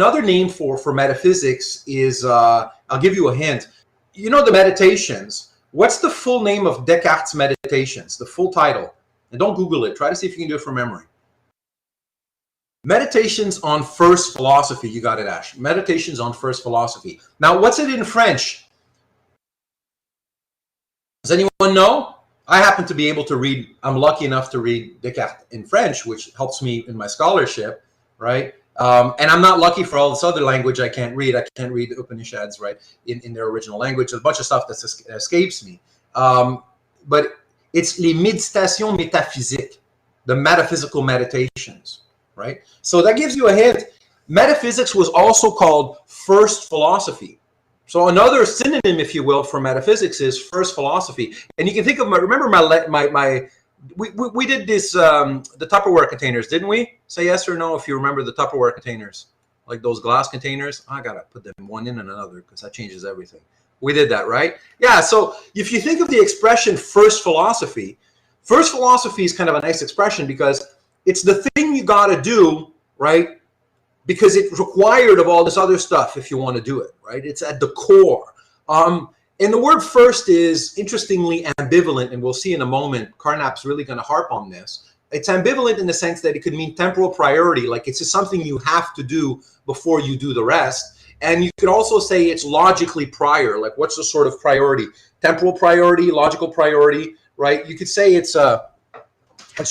another name for metaphysics is, I'll give you a hint. You know the Meditations. What's the full name of Descartes' Meditations, the full title? And don't Google it. Try to see if you can do it from memory. Meditations on First Philosophy. You got it, Ash. Meditations on First Philosophy. Now, what's it in French? Does anyone know? I happen to be able to read, I'm lucky enough to read Descartes in French, which helps me in my scholarship, right? And I'm not lucky for all this other language I can't read. I can't read the Upanishads, right, in their original language. There's a bunch of stuff that escapes me. But it's les méditations métaphysiques, the metaphysical meditations, right? So that gives you a hint. Metaphysics was also called first philosophy. So another synonym, if you will, for metaphysics is first philosophy. And you can think of remember we did this, the Tupperware containers, didn't we? Say yes or no if you remember the Tupperware containers, like those glass containers. I got to put them one in and another because that changes everything. We did that, right? Yeah, so if you think of the expression first philosophy is kind of a nice expression because it's the thing you got to do, right? Because it's required of all this other stuff if you want to do it, right? It's at the core. And the word first is interestingly ambivalent, and we'll see in a moment, Carnap's really going to harp on this. It's ambivalent in the sense that it could mean temporal priority, like it's just something you have to do before you do the rest. And you could also say it's logically prior, like what's the sort of priority? Temporal priority, logical priority, right? You could say it's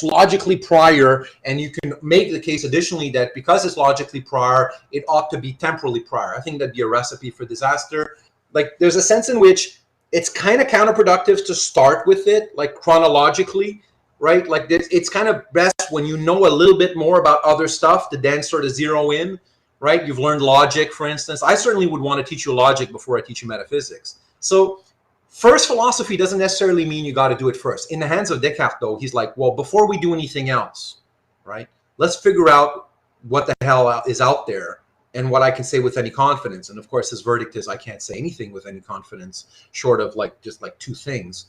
logically prior, and you can make the case additionally that because it's logically prior, it ought to be temporally prior. I think that'd be a recipe for disaster. Like there's a sense in which it's kind of counterproductive to start with it, like chronologically, right? Like it's kind of best when you know a little bit more about other stuff to then sort of zero in, right? You've learned logic, for instance. I certainly would want to teach you logic before I teach you metaphysics. So first philosophy doesn't necessarily mean you got to do it first. In the hands of Descartes, though, he's like, well, before we do anything else, right, let's figure out what the hell is out there and what I can say with any confidence. And of course, his verdict is I can't say anything with any confidence short of like just like two things,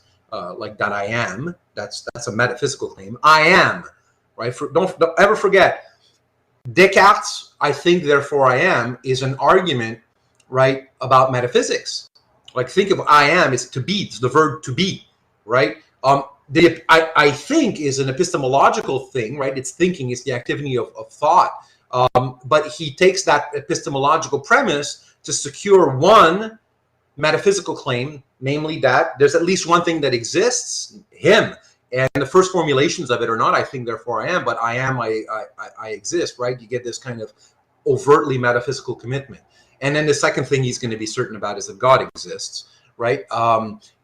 like that I am. That's a metaphysical claim. I am, right? Don't ever forget, Descartes' I think, therefore I am is an argument, right, about metaphysics. Like think of I am, it's to be, it's the verb to be, right? I think is an epistemological thing, right? It's thinking, it's the activity of thought. But he takes that epistemological premise to secure one metaphysical claim, namely that there's at least one thing that exists, him. And the first formulations of it are not I think, therefore I am, but I am, I exist, right? You get this kind of overtly metaphysical commitment. And then the second thing he's going to be certain about is that God exists, right?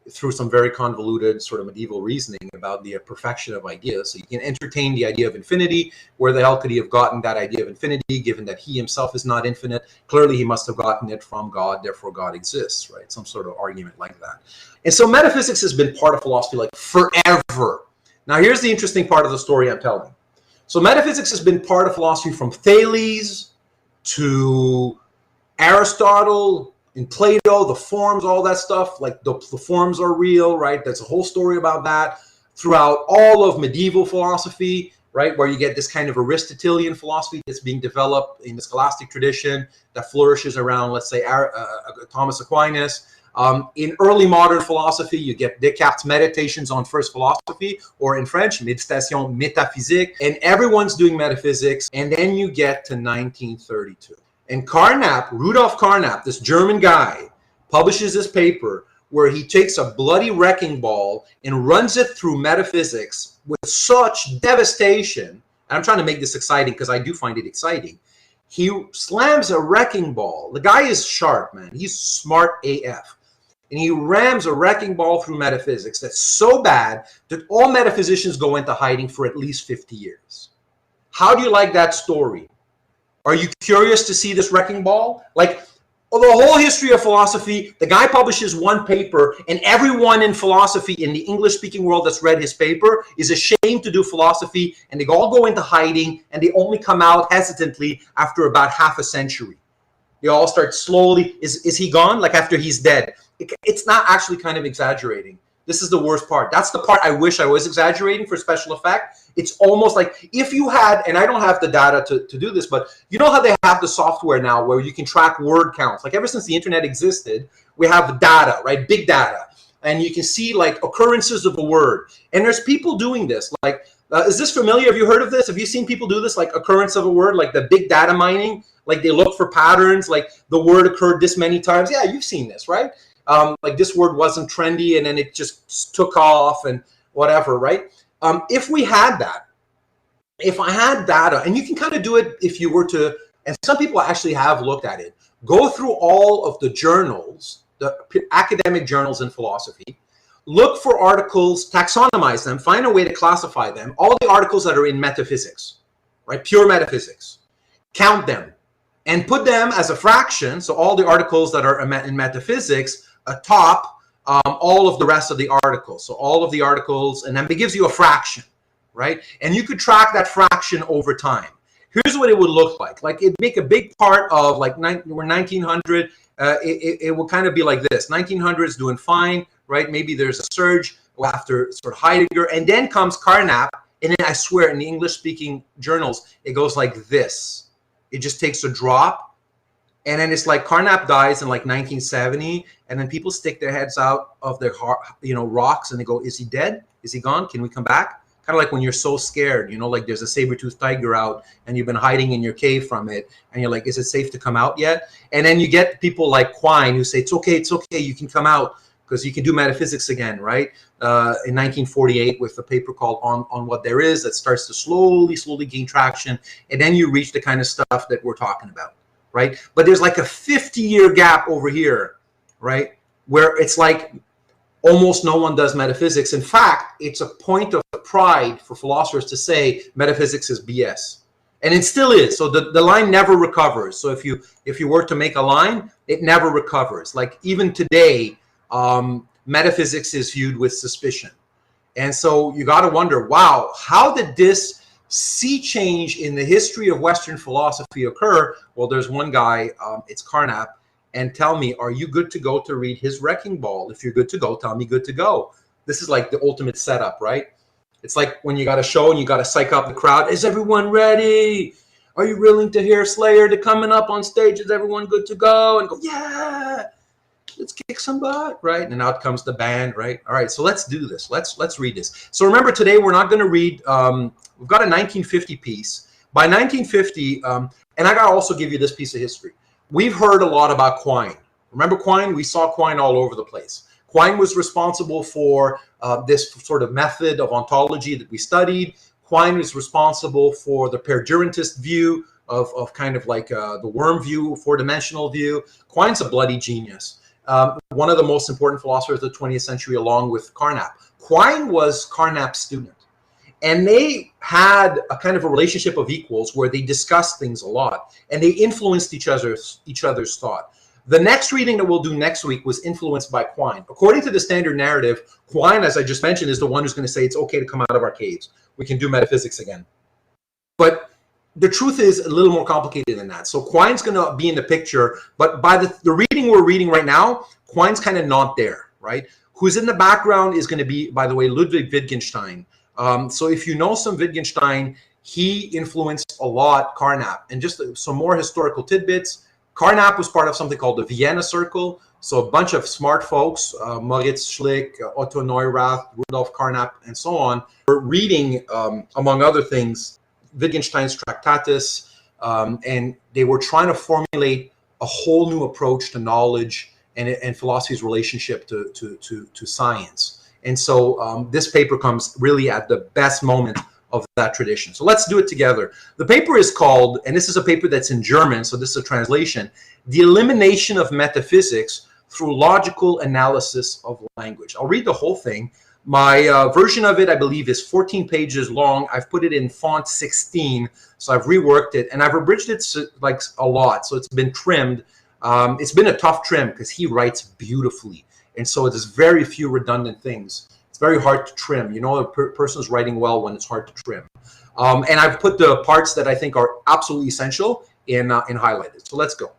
Through some very convoluted sort of medieval reasoning about the perfection of ideas. So you can entertain the idea of infinity. Where the hell could he have gotten that idea of infinity, given that he himself is not infinite? Clearly, he must have gotten it from God, therefore God exists, right? Some sort of argument like that. And so metaphysics has been part of philosophy like forever. Now, here's the interesting part of the story I'm telling. So metaphysics has been part of philosophy from Thales to Aristotle, in Plato, the forms, all that stuff, like the forms are real, right? There's a whole story about that throughout all of medieval philosophy, right? Where you get this kind of Aristotelian philosophy that's being developed in the scholastic tradition that flourishes around, let's say, Thomas Aquinas. In early modern philosophy, you get Descartes' Meditations on First Philosophy, or in French, Méditations métaphysiques, and everyone's doing metaphysics, and then you get to 1932. And Carnap, Rudolf Carnap, this German guy, publishes this paper where he takes a bloody wrecking ball and runs it through metaphysics with such devastation. And I'm trying to make this exciting because I do find it exciting. He slams a wrecking ball. The guy is sharp, man. He's smart AF. And he rams a wrecking ball through metaphysics that's so bad that all metaphysicians go into hiding for at least 50 years. How do you like that story? Are you curious to see this wrecking ball? Like, the whole history of philosophy, the guy publishes one paper, and everyone in philosophy in the English-speaking world that's read his paper is ashamed to do philosophy, and they all go into hiding, and they only come out hesitantly after about half a century. They all start slowly. Is he gone? Like after he's dead. It's not actually kind of exaggerating. This is the worst part. That's the part I wish I was exaggerating for special effect. It's almost like if you had, and I don't have the data to do this, but you know how they have the software now where you can track word counts. Like ever since the internet existed, we have data, right? Big data. And you can see like occurrences of a word. And there's people doing this. Like, is this familiar? Have you heard of this? Have you seen people do this? Like occurrence of a word, like the big data mining, like they look for patterns, like the word occurred this many times. Yeah, you've seen this, right? Like this word wasn't trendy and then it just took off and whatever, right? If we had that, if I had data, and you can kind of do it if you were to, and some people actually have looked at it, go through all of the journals, the academic journals in philosophy, look for articles, taxonomize them, find a way to classify them, all the articles that are in metaphysics, right? Pure metaphysics, count them and put them as a fraction. So all the articles that are in metaphysics atop all of the rest of the articles. So all of the articles, and then it gives you a fraction, right? And you could track that fraction over time. Here's what it would look like. Like it'd make a big part of like we're 1900. It will kind of be like this. 1900 is doing fine, right? Maybe there's a surge after sort of Heidegger, and then comes Carnap, and then I swear in the English-speaking journals, it goes like this. It just takes a drop. And then it's like Carnap dies in like 1970, and then people stick their heads out of their rocks, and they go, "Is he dead? Is he gone? Can we come back?" Kind of like when you're so scared, like there's a saber-toothed tiger out, and you've been hiding in your cave from it, and you're like, "Is it safe to come out yet?" And then you get people like Quine who say, "It's okay, you can come out because you can do metaphysics again," right? In 1948, with a paper called "On What There Is," that starts to slowly gain traction, and then you reach the kind of stuff that we're talking about. Right? But there's like a 50-year gap over here, right? Where it's like almost no one does metaphysics. In fact, it's a point of pride for philosophers to say metaphysics is BS. And it still is. So the line never recovers. So if you were to make a line, it never recovers. Like even today, metaphysics is viewed with suspicion. And so you got to wonder, wow, how did this sea change in the history of Western philosophy occur? Well, there's one guy, it's Carnap, and tell me, are you good to go to read his Wrecking Ball? If you're good to go, tell me good to go. This is like the ultimate setup, right? It's like when you got a show and you got to psych up the crowd. Is everyone ready? Are you willing to hear Slayer to coming up on stage? Is everyone good to go? And go, yeah, let's kick some butt, right? And out comes the band, right? All right, so let's do this. Let's read this. So remember, today we're not going to read. We've got a 1950 piece. By 1950, and I got to also give you this piece of history. We've heard a lot about Quine. Remember Quine? We saw Quine all over the place. Quine was responsible for this sort of method of ontology that we studied. Quine was responsible for the perdurantist view of kind of like the worm view, four-dimensional view. Quine's a bloody genius. One of the most important philosophers of the 20th century, along with Carnap. Quine was Carnap's student. And they had a kind of a relationship of equals where they discussed things a lot and they influenced each other's thought. The next reading that we'll do next week was influenced by Quine. According to the standard narrative, Quine, as I just mentioned, is the one who's going to say it's okay to come out of our caves. We can do metaphysics again. But the truth is a little more complicated than that. So Quine's going to be in the picture, but by the reading we're reading right now, Quine's kind of not there, right? Who's in the background is going to be, by the way, Ludwig Wittgenstein. So if you know some Wittgenstein, he influenced a lot Carnap. And just some more historical tidbits, Carnap was part of something called the Vienna Circle. So a bunch of smart folks, Moritz Schlick, Otto Neurath, Rudolf Carnap, and so on, were reading, among other things, Wittgenstein's Tractatus, and they were trying to formulate a whole new approach to knowledge and philosophy's relationship to science. And so this paper comes really at the best moment of that tradition. So let's do it together. The paper is called, and this is a paper that's in German, so this is a translation, The Elimination of Metaphysics Through Logical Analysis of Language. I'll read the whole thing. My version of it, I believe, is 14 pages long. I've put it in font 16, so I've reworked it, and I've abridged it like a lot, so it's been trimmed. It's been a tough trim because he writes beautifully. And so there's very few redundant things. It's very hard to trim. You know, a person's writing well when it's hard to trim. And I've put the parts that I think are absolutely essential in highlighted. So let's go.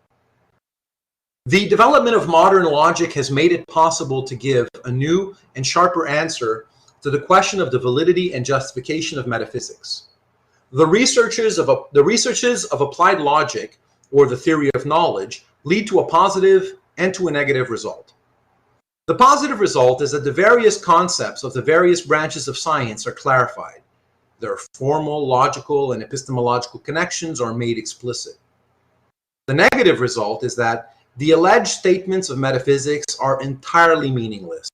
The development of modern logic has made it possible to give a new and sharper answer to the question of the validity and justification of metaphysics. The researches of applied logic, or the theory of knowledge, lead to a positive and to a negative result. The positive result is that the various concepts of the various branches of science are clarified. Their formal, logical, and epistemological connections are made explicit. The negative result is that the alleged statements of metaphysics are entirely meaningless.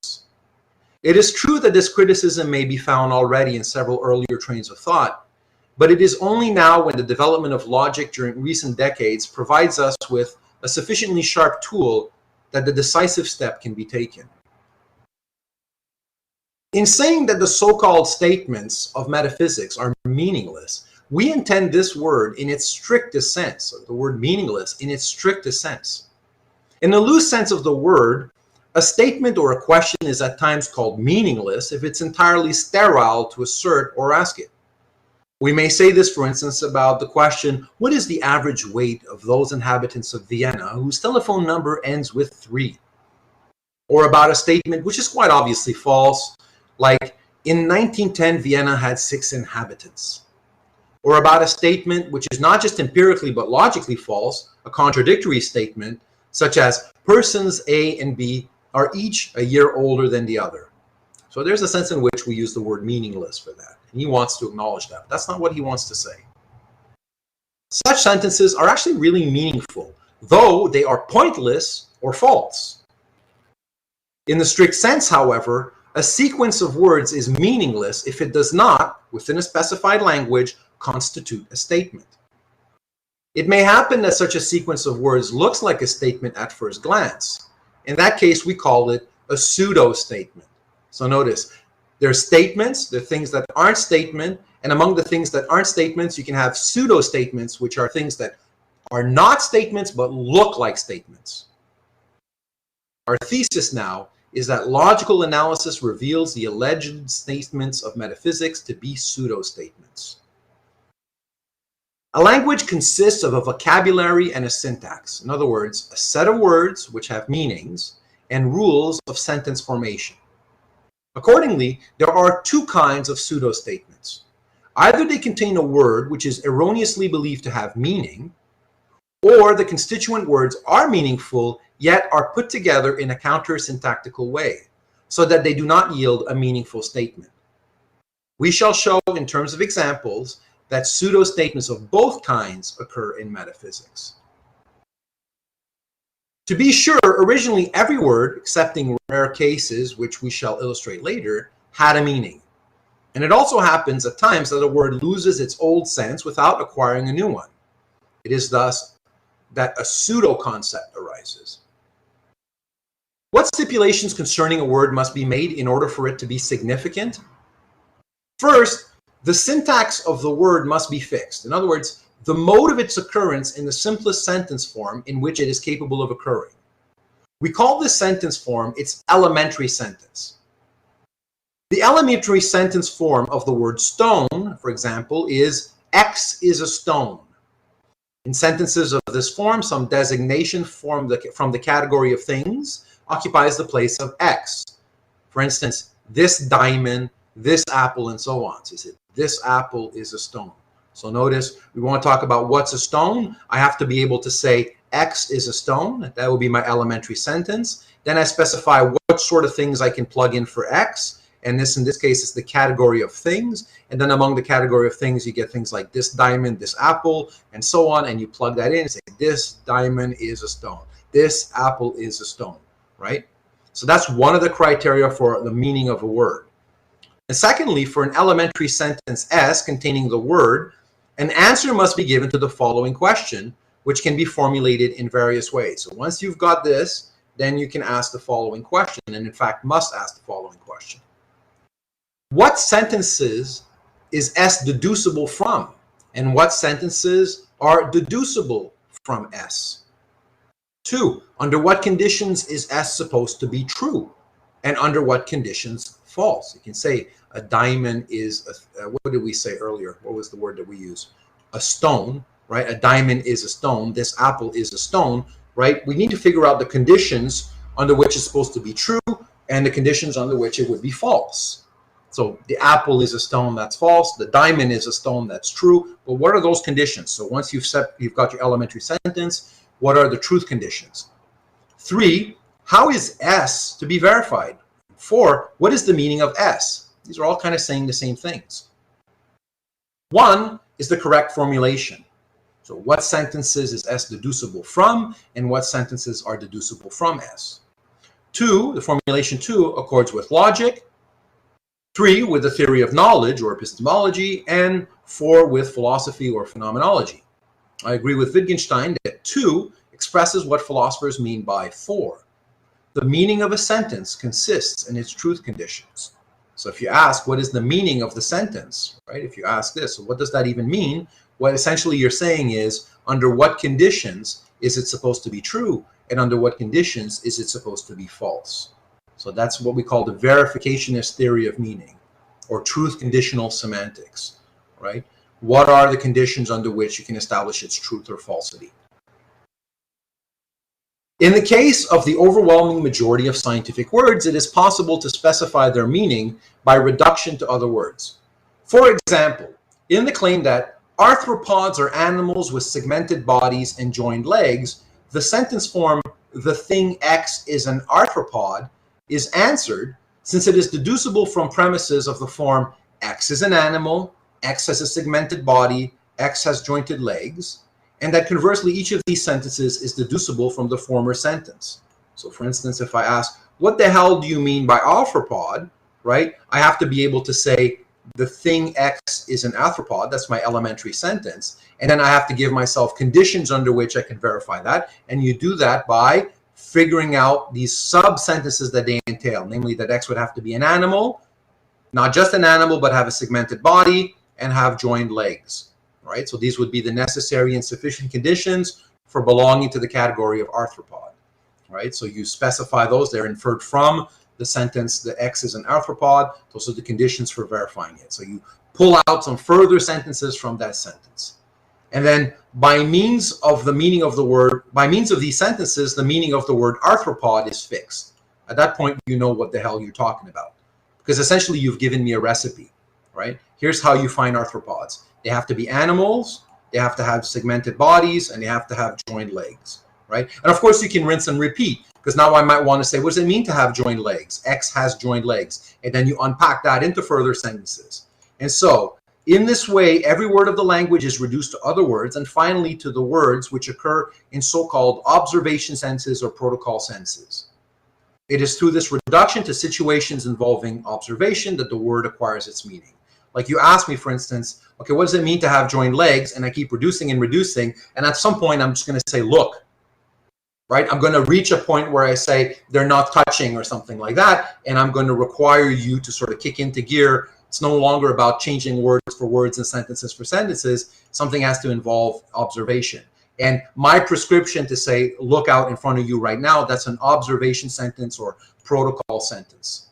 It is true that this criticism may be found already in several earlier trains of thought, but it is only now, when the development of logic during recent decades provides us with a sufficiently sharp tool, that the decisive step can be taken. In saying that the so-called statements of metaphysics are meaningless, we intend this word in its strictest sense, or the word meaningless in its strictest sense. In the loose sense of the word, a statement or a question is at times called meaningless if it's entirely sterile to assert or ask it. We may say this, for instance, about the question, what is the average weight of those inhabitants of Vienna whose telephone number ends with 3? Or about a statement which is quite obviously false, like, in 1910, Vienna had 6 inhabitants. Or about a statement which is not just empirically but logically false, a contradictory statement, such as, persons A and B are each a year older than the other. So there's a sense in which we use the word meaningless for that. And he wants to acknowledge that. That's not what he wants to say. Such sentences are actually really meaningful, though they are pointless or false. In the strict sense, however, a sequence of words is meaningless if it does not, within a specified language, constitute a statement. It may happen that such a sequence of words looks like a statement at first glance. In that case, we call it a pseudo-statement. So notice, there are statements, there are things that aren't statement, and among the things that aren't statements, you can have pseudo-statements, which are things that are not statements but look like statements. Our thesis now is that logical analysis reveals the alleged statements of metaphysics to be pseudo-statements. A language consists of a vocabulary and a syntax. In other words, a set of words which have meanings and rules of sentence formation. Accordingly, there are 2 kinds of pseudo-statements. Either they contain a word which is erroneously believed to have meaning, or the constituent words are meaningful yet are put together in a counter-syntactical way, so that they do not yield a meaningful statement. We shall show in terms of examples that pseudo-statements of both kinds occur in metaphysics. To be sure, originally every word, excepting rare cases, which we shall illustrate later, had a meaning. And it also happens at times that a word loses its old sense without acquiring a new one. It is thus that a pseudo-concept arises. What stipulations concerning a word must be made in order for it to be significant? First, the syntax of the word must be fixed. In other words, the mode of its occurrence in the simplest sentence form in which it is capable of occurring. We call this sentence form its elementary sentence. The elementary sentence form of the word stone, for example, is X is a stone. In sentences of this form, some designation from the category of things occupies the place of X. For instance, this diamond, this apple, and so on. So you say, this apple is a stone. So notice, we want to talk about what's a stone. I have to be able to say X is a stone. That will be my elementary sentence. Then I specify what sort of things I can plug in for X. And this, in this case, is the category of things. And then among the category of things, you get things like this diamond, this apple, and so on. And you plug that in and say, this diamond is a stone. This apple is a stone, right? So that's one of the criteria for the meaning of a word. And secondly, for an elementary sentence S containing the word, an answer must be given to the following question, which can be formulated in various ways. So once you've got this, then you can ask the following question, and in fact must ask the following question. What sentences is S deducible from? And what sentences are deducible from S? 2. Under what conditions is S supposed to be true? And under what conditions false? You can say a diamond is, what did we say earlier? What was the word that we use? A stone, right? A diamond is a stone. This apple is a stone, right? We need to figure out the conditions under which it's supposed to be true and the conditions under which it would be false. So the apple is a stone, that's false. The diamond is a stone, that's true. But what are those conditions? So once you've got your elementary sentence, what are the truth conditions? 3, how is S to be verified? 4, what is the meaning of S? These are all kind of saying the same things. 1 is the correct formulation. So what sentences is S deducible from, and what sentences are deducible from S? 2, the formulation 2 accords with logic. 3, with the theory of knowledge or epistemology, and 4, with philosophy or phenomenology. I agree with Wittgenstein that 2 expresses what philosophers mean by 4. The meaning of a sentence consists in its truth conditions. So if you ask, what is the meaning of the sentence, right? If you ask this, so what does that even mean? What essentially you're saying is, under what conditions is it supposed to be true, and under what conditions is it supposed to be false? So that's what we call the verificationist theory of meaning, or truth conditional semantics, right? What are the conditions under which you can establish its truth or falsity? In the case of the overwhelming majority of scientific words, it is possible to specify their meaning by reduction to other words. For example, in the claim that arthropods are animals with segmented bodies and joined legs, the sentence form, the thing X is an arthropod, is answered since it is deducible from premises of the form X is an animal, X has a segmented body, X has jointed legs, and that conversely each of these sentences is deducible from the former sentence. So for instance, if I ask, what the hell do you mean by arthropod, right? I have to be able to say the thing X is an arthropod, that's my elementary sentence, and then I have to give myself conditions under which I can verify that, and you do that by figuring out these sub-sentences that they entail, namely that X would have to be an animal, not just an animal, but have a segmented body and have joined legs, right? So these would be the necessary and sufficient conditions for belonging to the category of arthropod, right? So you specify those, they're inferred from the sentence, the X is an arthropod, those are the conditions for verifying it. So you pull out some further sentences from that sentence. And then by means of the meaning of the word, by means of these sentences, the meaning of the word arthropod is fixed. At that point, you know what the hell you're talking about. Because essentially you've given me a recipe, right? Here's how you find arthropods. They have to be animals, they have to have segmented bodies, and they have to have joined legs, right? And of course you can rinse and repeat, because now I might want to say, what does it mean to have joined legs? X has joined legs. And then you unpack that into further sentences. And so in this way, every word of the language is reduced to other words, and finally to the words which occur in so-called observation sentences or protocol sentences. It is through this reduction to situations involving observation that the word acquires its meaning. Like you ask me, for instance, okay, what does it mean to have joined legs? And I keep reducing and reducing, and at some point I'm just going to say, look, right? I'm going to reach a point where I say they're not touching or something like that, and I'm going to require you to sort of kick into gear. It's no longer about changing words for words and sentences for sentences. Something has to involve observation. And my prescription to say, look out in front of you right now, that's an observation sentence or protocol sentence.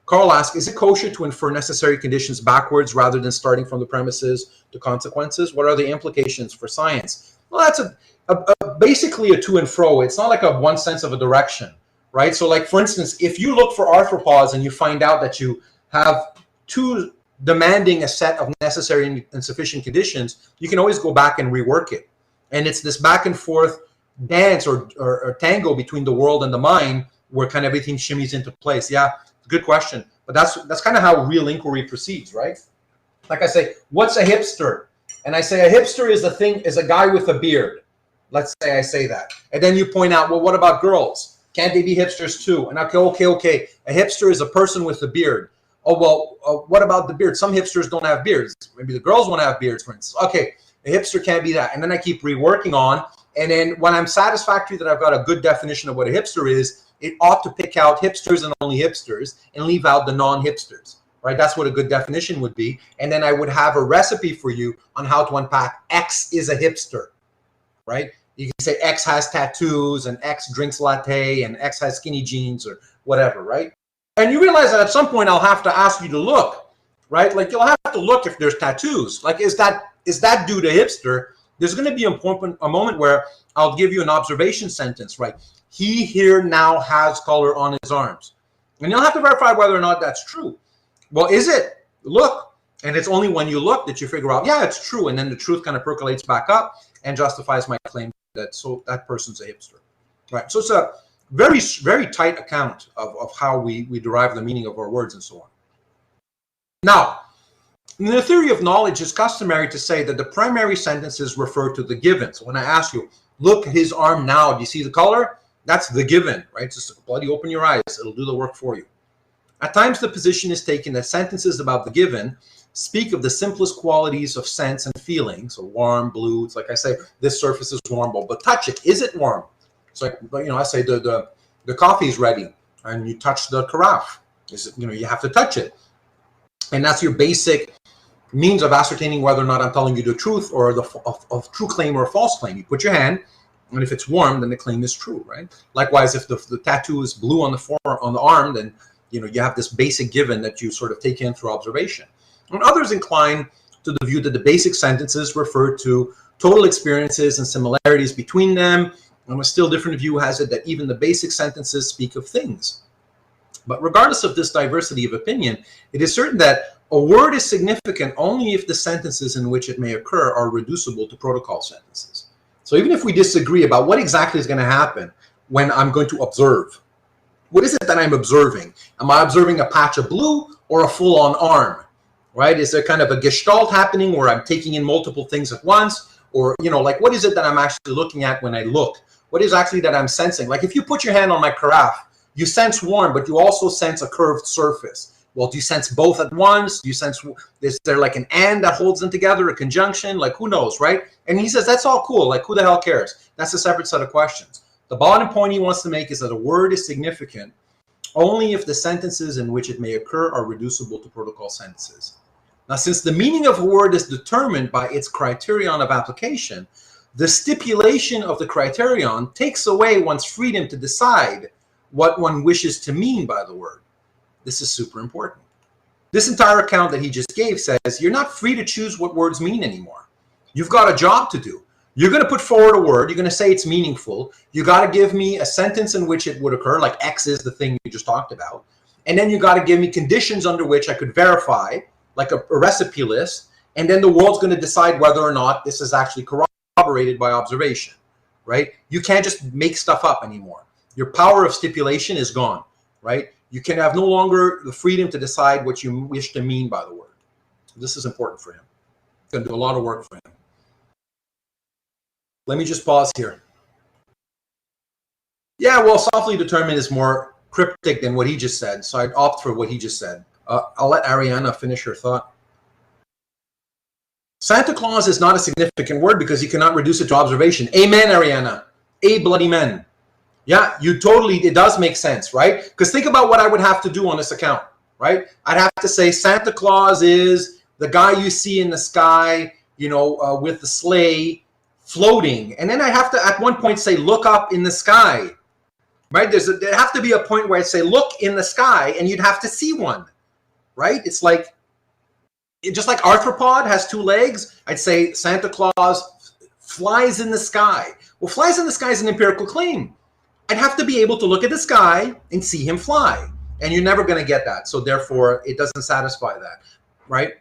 Carl asks, is it kosher to infer necessary conditions backwards rather than starting from the premises to consequences? What are the implications for science? Well, that's basically a to and fro. It's not like a one sense of a direction, right? So like, for instance, if you look for arthropods and you find out that you have too demanding a set of necessary and sufficient conditions, you can always go back and rework it. And it's this back and forth dance or tango between the world and the mind where kind of everything shimmies into place. Yeah, good question. But that's kind of how real inquiry proceeds, right? Like I say, what's a hipster? And I say a hipster is a guy with a beard. Let's say I say that. And then you point out, well, what about girls? Can't they be hipsters too? And okay. A hipster is a person with a beard. Oh, well, what about the beard? Some hipsters don't have beards. Maybe the girls want to have beards, for instance. Okay, a hipster can't be that. And then I keep reworking on. And then when I'm satisfactory that I've got a good definition of what a hipster is, it ought to pick out hipsters and only hipsters and leave out the non-hipsters, right? That's what a good definition would be. And then I would have a recipe for you on how to unpack X is a hipster, right? You can say X has tattoos and X drinks latte and X has skinny jeans or whatever, right? And you realize that at some point I'll have to ask you to look, right? Like you'll have to look if there's tattoos. Like is that dude a hipster? There's going to be a moment where I'll give you an observation sentence, right? He here now has color on his arms. And you'll have to verify whether or not that's true. Well, is it? Look. And it's only when you look that you figure out, yeah, it's true. And then the truth kind of percolates back up and justifies my claim that that person's a hipster. Right. So it's a very, very tight account of how we derive the meaning of our words and so on. Now, in the theory of knowledge, it's customary to say that the primary sentences refer to the given. So when I ask you, look at his arm now, do you see the color? That's the given, right? Just bloody open your eyes. It'll do the work for you. At times, the position is taken that sentences about the given speak of the simplest qualities of sense and feeling. So warm, blue. It's like I say, this surface is warm, but touch it. Is it warm? It's like, I say the coffee is ready, and you touch the carafe. Is it, you have to touch it. And that's your basic means of ascertaining whether or not I'm telling you the truth or of true claim or false claim. You put your hand, and if it's warm, then the claim is true, right? Likewise, if the tattoo is blue on the arm, then you have this basic given that you sort of take in through observation. And others incline to the view that the basic sentences refer to total experiences and similarities between them. And a still different view has it that even the basic sentences speak of things. But regardless of this diversity of opinion, it is certain that a word is significant only if the sentences in which it may occur are reducible to protocol sentences. So even if we disagree about what exactly is going to happen when I'm going to observe, what is it that I'm observing? Am I observing a patch of blue or a full-on arm? Right? Is there kind of a gestalt happening where I'm taking in multiple things at once? Or, like what is it that I'm actually looking at when I look? What is actually that I'm sensing? Like if you put your hand on my carafe, you sense warm, but you also sense a curved surface. Well, do you sense both at once? Do you sense, is there like an and that holds them together, a conjunction? Like who knows, right? And he says, that's all cool. Like who the hell cares? That's a separate set of questions. The bottom point he wants to make is that a word is significant only if the sentences in which it may occur are reducible to protocol sentences. Now, since the meaning of a word is determined by its criterion of application, the stipulation of the criterion takes away one's freedom to decide what one wishes to mean by the word. This is super important. This entire account that he just gave says you're not free to choose what words mean anymore. You've got a job to do. You're going to put forward a word. You're going to say it's meaningful. You got to give me a sentence in which it would occur, like X is the thing you just talked about. And then you got to give me conditions under which I could verify, like a recipe list. And then the world's going to decide whether or not this is actually corroborated by observation, right? You can't just make stuff up anymore. Your power of stipulation is gone, right? You can have no longer the freedom to decide what you wish to mean by the word. This is important for him. It's going to do a lot of work for him. Let me just pause here. Yeah, well, softly determined is more cryptic than what he just said, so I'd opt for what he just said. I'll let Ariana finish her thought. Santa Claus is not a significant word because you cannot reduce it to observation. Amen, Ariana. A bloody men. Yeah, it does make sense, right? Because think about what I would have to do on this account, right? I'd have to say Santa Claus is the guy you see in the sky, with the sleigh floating. And then I have to, at one point, say, look up in the sky, right? There'd have to be a point where I'd say, look in the sky, and you'd have to see one, right? It's like, just like arthropod has two legs, I'd say Santa Claus flies in the sky. Well, flies in the sky is an empirical claim. I'd have to be able to look at the sky and see him fly. And you're never going to get that. So therefore, it doesn't satisfy that, right?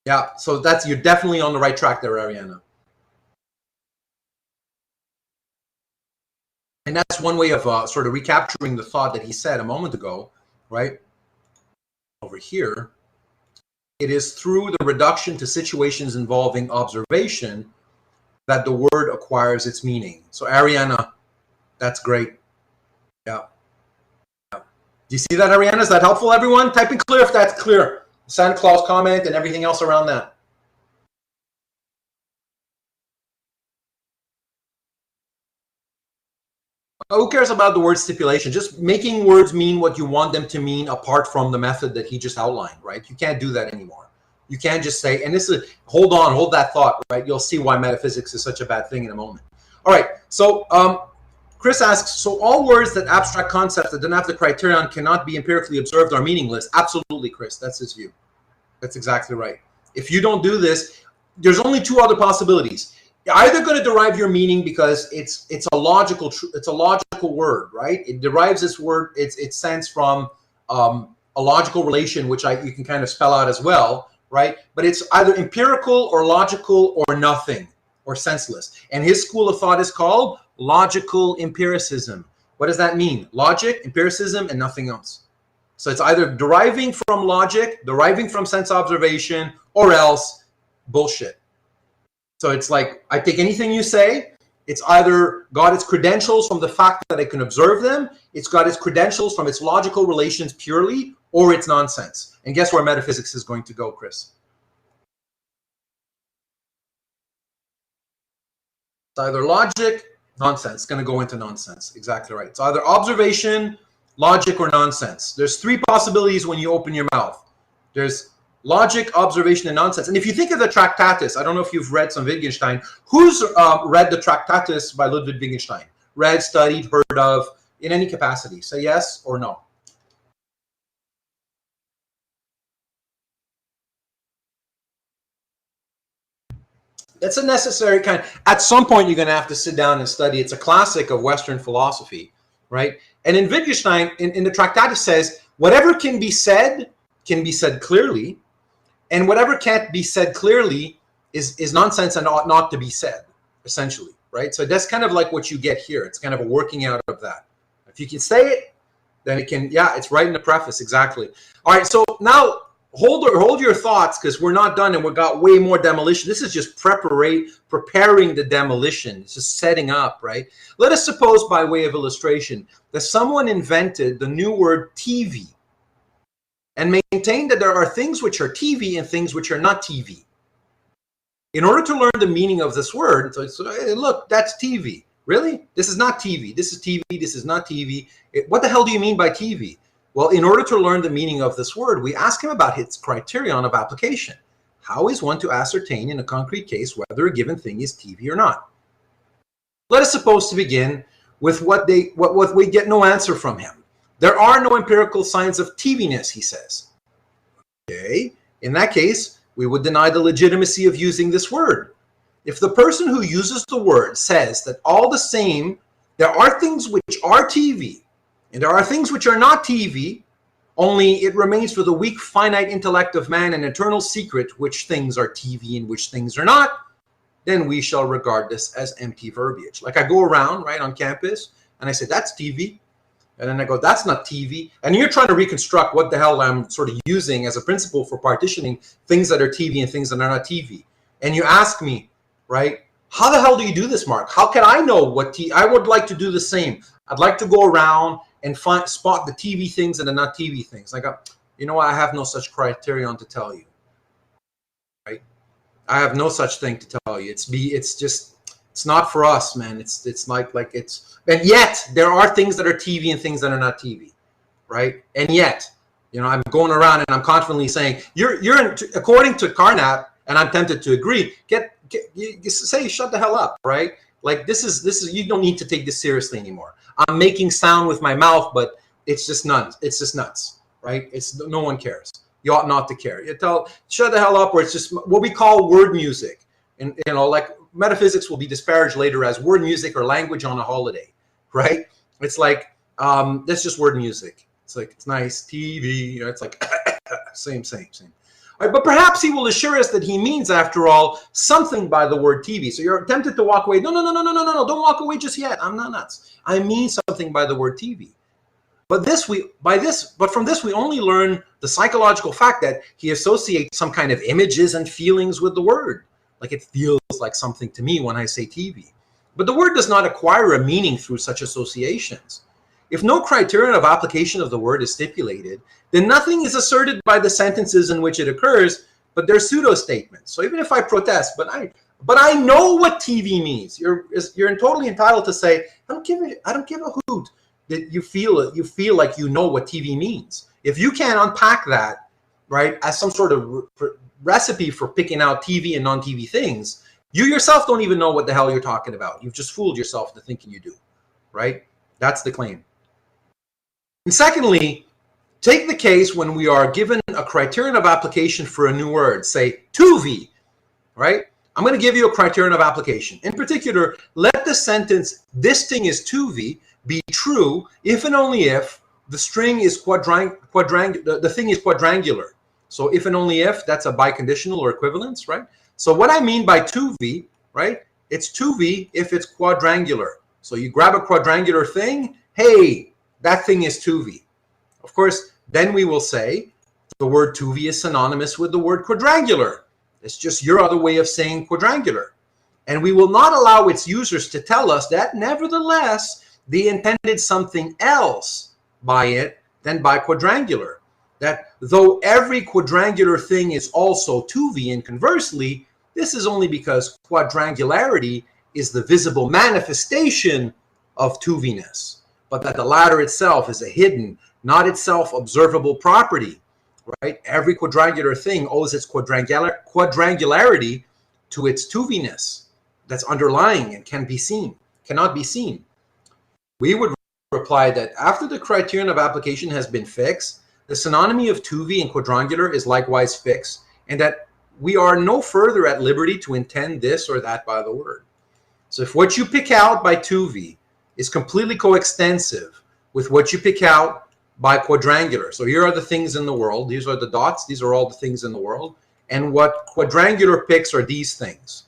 Yeah, so you're definitely on the right track there, Ariana. And that's one way of sort of recapturing the thought that he said a moment ago, right? Over here. It is through the reduction to situations involving observation that the word acquires its meaning. So Ariana, that's great. Yeah. Do you see that, Ariana? Is that helpful, everyone? Type in clear if that's clear. Santa Claus comment and everything else around that. Who cares about the word stipulation? Just making words mean what you want them to mean apart from the method that he just outlined, right? You can't do that anymore. You can't just say, and this is, hold that thought, right? You'll see why metaphysics is such a bad thing in a moment. All right, so Chris asks, so all words that abstract concepts that don't have the criterion cannot be empirically observed are meaningless? Absolutely, Chris, that's his view. That's exactly right. If you don't do this, there's only two other possibilities. You're either going to derive your meaning because it's a logical word, right? It derives its word, its sense from a logical relation, which you can kind of spell out as well, right? But it's either empirical or logical or nothing or senseless. And his school of thought is called logical empiricism. What does that mean? Logic, empiricism, and nothing else. So it's either deriving from logic, deriving from sense observation, or else bullshit. So it's like, I take anything you say, it's either got its credentials from the fact that I can observe them, it's got its credentials from its logical relations purely, or it's nonsense. And guess where metaphysics is going to go, Chris? It's either logic, nonsense. It's going to go into nonsense. Exactly right. It's either observation, logic, or nonsense. There's three possibilities when you open your mouth. There's logic, observation, and nonsense. And if you think of the Tractatus, I don't know if you've read some Wittgenstein. Who's read the Tractatus by Ludwig Wittgenstein? Read, studied, heard of, in any capacity? Say yes or no. It's a necessary kind. At some point, you're going to have to sit down and study. It's a classic of Western philosophy, right? And in Wittgenstein, in the Tractatus says, whatever can be said clearly, and whatever can't be said clearly is nonsense and ought not to be said, essentially, right? So that's kind of like what you get here. It's kind of a working out of that. If you can say it, then it can, yeah, it's right in the preface, exactly. All right, so now hold your thoughts, because we're not done and we've got way more demolition. This is just preparing the demolition. It's just setting up, right? Let us suppose, by way of illustration, that someone invented the new word TV and maintained that there are things which are TV and things which are not TV. In order to learn the meaning of this word, so hey, look, that's TV. Really? This is not TV. This is TV. This is not TV. What the hell do you mean by TV? Well, in order to learn the meaning of this word, we ask him about its criterion of application. How is one to ascertain in a concrete case whether a given thing is TV or not? Let us suppose to begin with what we get no answer from him. There are no empirical signs of TVness, he says. Okay, in that case, we would deny the legitimacy of using this word. If the person who uses the word says that all the same, there are things which are TV, and there are things which are not TV, only it remains for the weak, finite intellect of man an eternal secret which things are TV and which things are not, then we shall regard this as empty verbiage. Like I go around, right, on campus, and I say, that's TV. And then I go, that's not TV. And you're trying to reconstruct what the hell I'm sort of using as a principle for partitioning things that are TV and things that are not TV. And you ask me, right, how the hell do you do this, Mark? How can I know what I would like to do the same. I'd like to go around and spot the TV things and the not TV things. Like, you know what? I have no such criterion to tell you, right? I have no such thing to tell you. It's not for us, man. It's like it's, and yet there are things that are TV and things that are not TV, right? And yet, you know, I'm going around and I'm constantly saying, you're according to Carnap, and I'm tempted to agree. You say, shut the hell up, right? Like this is you don't need to take this seriously anymore. I'm making sound with my mouth, but it's just nuts. It's just nuts, right? No one cares. You ought not to care. You tell, shut the hell up, or it's just what we call word music. And you know, like metaphysics will be disparaged later as word music or language on a holiday, right? It's like that's just word music. It's like it's nice TV. You know, it's like same. Right, but perhaps he will assure us that he means, after all, something by the word TV. So you're tempted to walk away. No, don't walk away just yet. I'm not nuts. I mean something by the word TV. But from this we only learn the psychological fact that he associates some kind of images and feelings with the word. Like it feels like something to me when I say TV. But the word does not acquire a meaning through such associations. If no criterion of application of the word is stipulated, then nothing is asserted by the sentences in which it occurs, but they're pseudo-statements. So even if I protest, but I know what TV means, you're totally entitled to say, I don't give a hoot that you feel like you know what TV means. If you can't unpack that, right, as some sort of recipe for picking out TV and non-TV things, you yourself don't even know what the hell you're talking about. You've just fooled yourself into thinking you do, right? That's the claim. And secondly, take the case when we are given a criterion of application for a new word, say 2V, right? I'm going to give you a criterion of application. In particular, let the sentence, this thing is 2V, be true if and only if the string is the thing is quadrangular. So if and only if, that's a biconditional or equivalence, right? So what I mean by 2V, right? It's 2V if it's quadrangular. So you grab a quadrangular thing, hey, that thing is 2V. Of course, then we will say the word 2V is synonymous with the word quadrangular. It's just your other way of saying quadrangular. And we will not allow its users to tell us that nevertheless, they intended something else by it than by quadrangular. That though every quadrangular thing is also 2V, and conversely, this is only because quadrangularity is the visible manifestation of 2V-ness, but that the latter itself is a hidden, not itself observable property, right? Every quadrangular thing owes its quadrangularity to its 2V-ness that's underlying and cannot be seen. We would reply that after the criterion of application has been fixed, the synonymy of 2V and quadrangular is likewise fixed, and that we are no further at liberty to intend this or that by the word. So if what you pick out by 2V is completely coextensive with what you pick out by quadrangular, so here are the things in the world, these are the dots, these are all the things in the world, and what quadrangular picks are these things,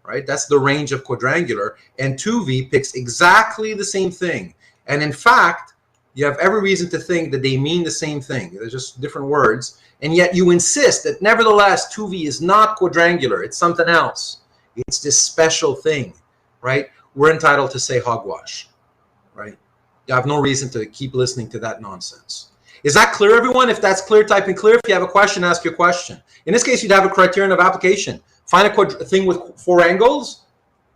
right? That's the range of quadrangular, and 2V picks exactly the same thing. And in fact, you have every reason to think that they mean the same thing. They're just different words. And yet you insist that nevertheless 2V is not quadrangular. It's something else. It's this special thing, right? We're entitled to say hogwash, right? You have no reason to keep listening to that nonsense. Is that clear, everyone? If that's clear, type in clear. If you have a question, ask your question. In this case, you'd have a criterion of application. Find a thing with 4 angles.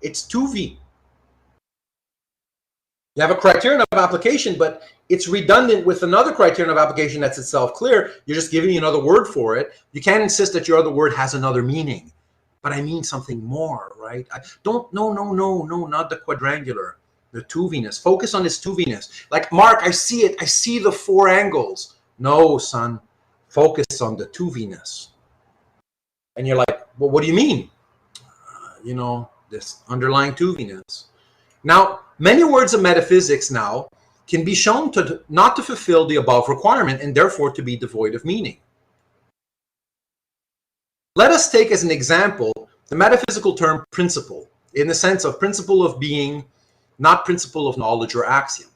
It's 2V. You have a criterion of application, but it's redundant with another criterion of application that's itself clear. You're just giving me another word for it. You can't insist that your other word has another meaning. But I mean something more, right? No, not the quadrangular, the 2V-ness. Focus on this 2V-ness. Like, Mark, I see it. I see the 4 angles. No, son. Focus on the 2V-ness. And you're like, well, what do you mean? This underlying 2V-ness. Now, many words of metaphysics now can be shown to not to fulfill the above requirement and therefore to be devoid of meaning. Let us take as an example the metaphysical term principle, in the sense of principle of being, not principle of knowledge or axiom.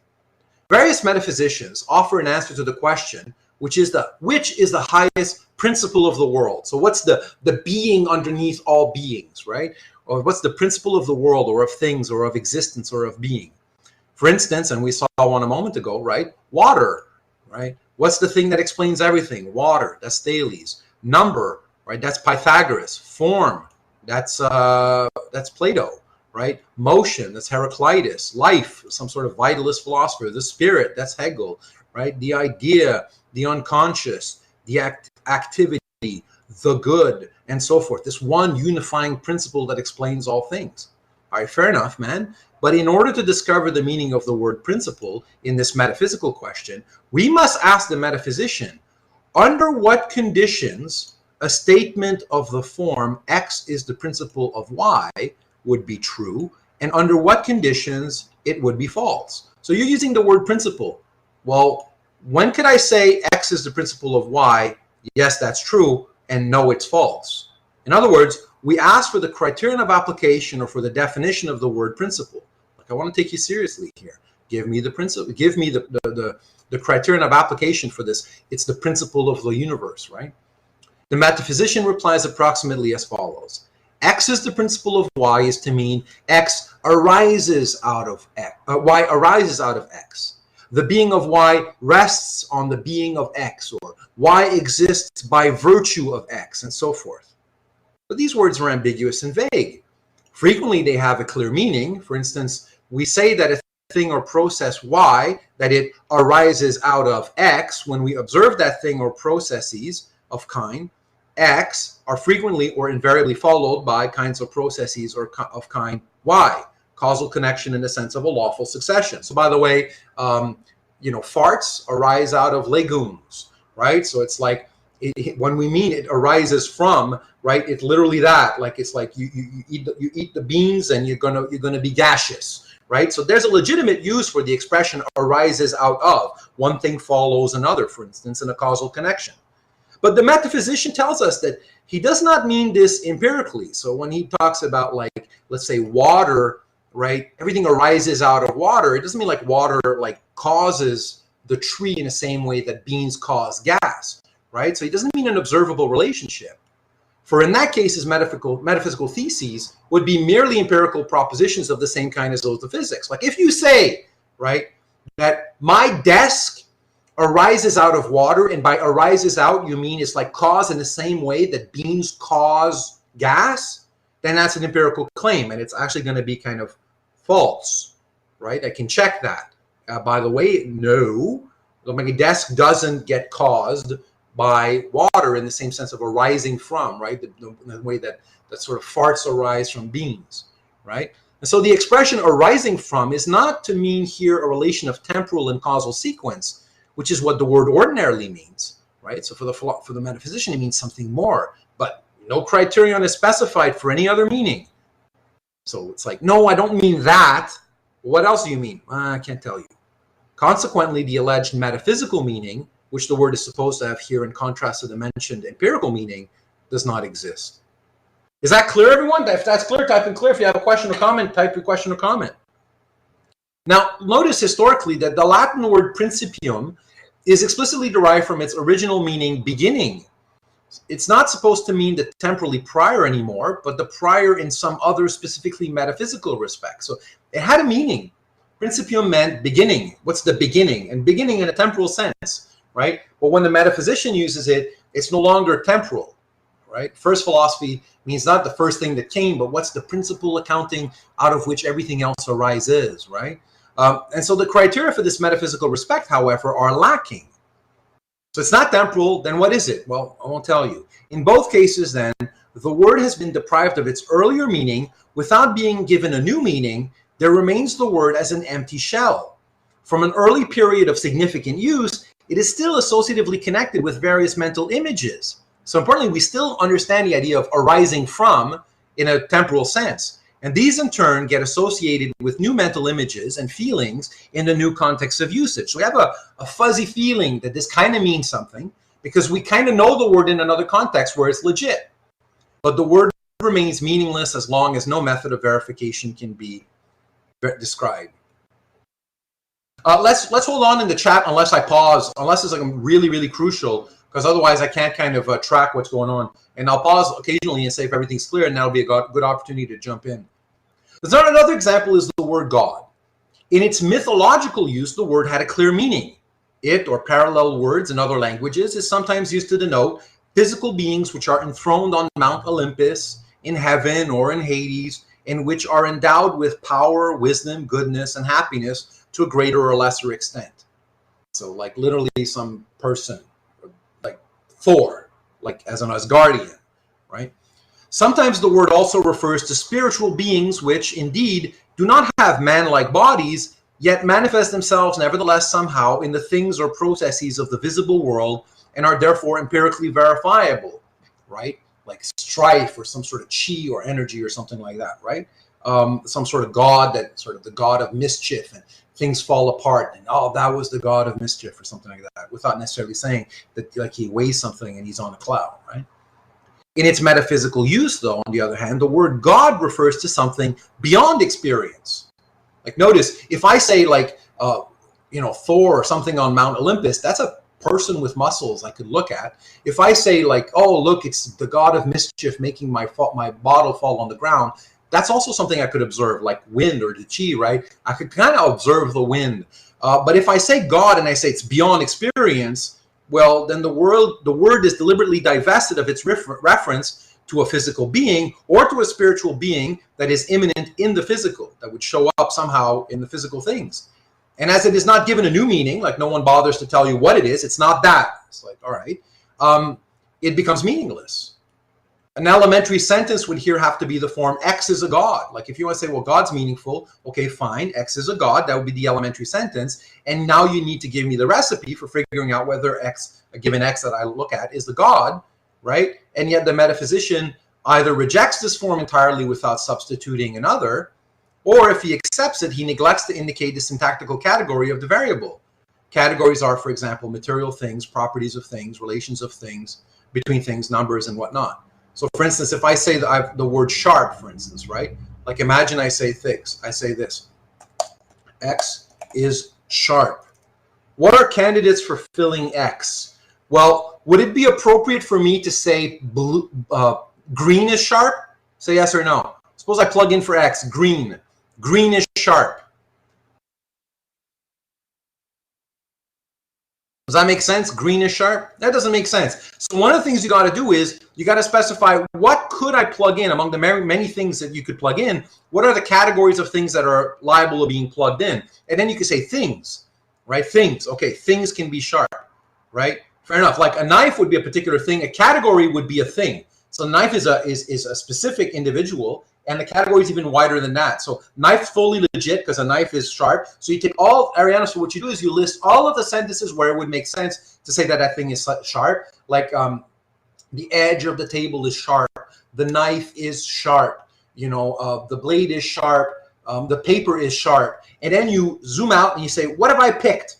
Various metaphysicians offer an answer to the question, which is the highest principle of the world. So what's the being underneath all beings, right? Or what's the principle of the world or of things or of existence or of being? For instance, and we saw one a moment ago, right? Water, right? What's the thing that explains everything? Water, that's Thales. Number, right? That's Pythagoras. Form, that's Plato, right? Motion, that's Heraclitus. Life, some sort of vitalist philosopher. The spirit, that's Hegel, right? The idea, the unconscious, the activity, the good, and so forth. This one unifying principle that explains all things. All right, fair enough, man. But in order to discover the meaning of the word principle in this metaphysical question, we must ask the metaphysician, under what conditions a statement of the form X is the principle of Y would be true, and under what conditions it would be false. So you're using the word principle. Well, when could I say X is the principle of Y? Yes, that's true, and no, it's false. In other words, we ask for the criterion of application or for the definition of the word principle. Like, I want to take you seriously here. Give me the principle. Give me the criterion of application for this. It's the principle of the universe, right? The metaphysician replies approximately as follows. X is the principle of Y is to mean X arises out of X. Y arises out of X. The being of Y rests on the being of X, or Y exists by virtue of X, and so forth. But these words are ambiguous and vague. Frequently, they have a clear meaning. For instance, we say that a thing or process Y, that it arises out of X. When we observe that thing or processes of kind X are frequently or invariably followed by kinds of processes or of kind Y. Causal connection in the sense of a lawful succession. So by the way, farts arise out of legumes, right? So it's like, when we mean it arises from, right? It's literally that. Like, it's like you eat the beans and you're gonna be gaseous, right? So there's a legitimate use for the expression arises out of. One thing follows another, for instance, in a causal connection. But the metaphysician tells us that he does not mean this empirically. So when he talks about, like, let's say water, right? Everything arises out of water. It doesn't mean like water like causes the tree in the same way that beans cause gas, right? So he doesn't mean an observable relationship. For in that case, his metaphysical theses would be merely empirical propositions of the same kind as those of physics. Like if you say, right, that my desk arises out of water, and by arises out, you mean it's like caused in the same way that beans cause gas, then that's an empirical claim, and it's actually going to be kind of false, right? I can check that. By the way, no, my desk doesn't get caused by water in the same sense of arising from, right? The way that sort of farts arise from beans, right? And so the expression arising from is not to mean here a relation of temporal and causal sequence, which is what the word ordinarily means, right? So for the metaphysician, it means something more, but no criterion is specified for any other meaning. So it's like, no, I don't mean that. What else do you mean? I can't tell you. Consequently, the alleged metaphysical meaning, which the word is supposed to have here in contrast to the mentioned empirical meaning, does not exist. Is that clear, everyone? If that's clear, type in clear. If you have a question or comment, type your question or comment. Now, notice historically that the Latin word principium is explicitly derived from its original meaning beginning. It's not supposed to mean the temporally prior anymore, but the prior in some other specifically metaphysical respect. So it had a meaning. Principium meant beginning. What's the beginning? And beginning in a temporal sense, right? But when the metaphysician uses it, it's no longer temporal, right? First philosophy means not the first thing that came, but what's the principal accounting out of which everything else arises, right? And so the criteria for this metaphysical respect, however, are lacking. So it's not temporal, then what is it? Well, I won't tell you. In both cases, then, the word has been deprived of its earlier meaning without being given a new meaning. There remains the word as an empty shell. From an early period of significant use, it is still associatively connected with various mental images. So importantly, we still understand the idea of arising from in a temporal sense. And these in turn get associated with new mental images and feelings in the new context of usage. So we have a fuzzy feeling that this kind of means something because we kind of know the word in another context where it's legit. But the word remains meaningless as long as no method of verification can be described. Let's hold on in the chat unless I pause, unless it's like really, really crucial, because otherwise I can't kind of track what's going on. And I'll pause occasionally and say if everything's clear, and that'll be a good opportunity to jump in. Another example is the word God. In its mythological use, the word had a clear meaning. It, or parallel words in other languages, is sometimes used to denote physical beings which are enthroned on Mount Olympus, in heaven or in Hades, and which are endowed with power, wisdom, goodness, and happiness to a greater or lesser extent. So like literally some person, like Thor, like as an Asgardian, right? Sometimes the word also refers to spiritual beings which indeed do not have man-like bodies, yet manifest themselves nevertheless somehow in the things or processes of the visible world and are therefore empirically verifiable, right? Like strife or some sort of chi or energy or something like that, right? Some sort of god, that sort of the god of mischief, and things fall apart and oh, that was the god of mischief or something like that, without necessarily saying that like he weighs something and he's on a cloud, right? In its metaphysical use, though, on the other hand, the word God refers to something beyond experience. Like notice, if I say like, Thor or something on Mount Olympus, that's a person with muscles I could look at. If I say like, oh, look, it's the god of mischief making my bottle fall on the ground, that's also something I could observe, like wind or the chi, right? I could kind of observe the wind. But if I say God and I say it's beyond experience, well, then the word is deliberately divested of its reference to a physical being or to a spiritual being that is immanent in the physical, that would show up somehow in the physical things. And as it is not given a new meaning, like no one bothers to tell you what it is, it's not that. It's like, all right, it becomes meaningless. An elementary sentence would here have to be the form X is a god. Like if you want to say, well, God's meaningful, okay, fine, X is a god, that would be the elementary sentence. And now you need to give me the recipe for figuring out whether X, a given X that I look at, is the god, right? And yet the metaphysician either rejects this form entirely without substituting another, Or if he accepts it, he neglects to indicate the syntactical category of the variable. Categories are, for example, material things, properties of things, relations of things, between things, numbers, and whatnot. So, for instance, if I say that I have the word sharp, for instance, right? Like imagine I say things. I say this. X is sharp. What are candidates for filling X? Well, would it be appropriate for me to say blue, green is sharp? Say yes or no. Suppose I plug in for X, green. Green is sharp. Does that make sense? Green is sharp? That doesn't make sense. So one of the things you got to do is you got to specify what could I plug in among the many things that you could plug in. What are the categories of things that are liable to being plugged in? And then you can say things, right? Things. Okay, things can be sharp, right? Fair enough. Like a knife would be a particular thing. A category would be a thing. So a knife is a specific individual, and the category is even wider than that. So knife's fully legit because a knife is sharp. So you take all, Ariana, so what you do is you list all of the sentences where it would make sense to say that that thing is sharp. Like the edge of the table is sharp. The knife is sharp. You know, the blade is sharp. The paper is sharp. And then you zoom out and you say, what have I picked?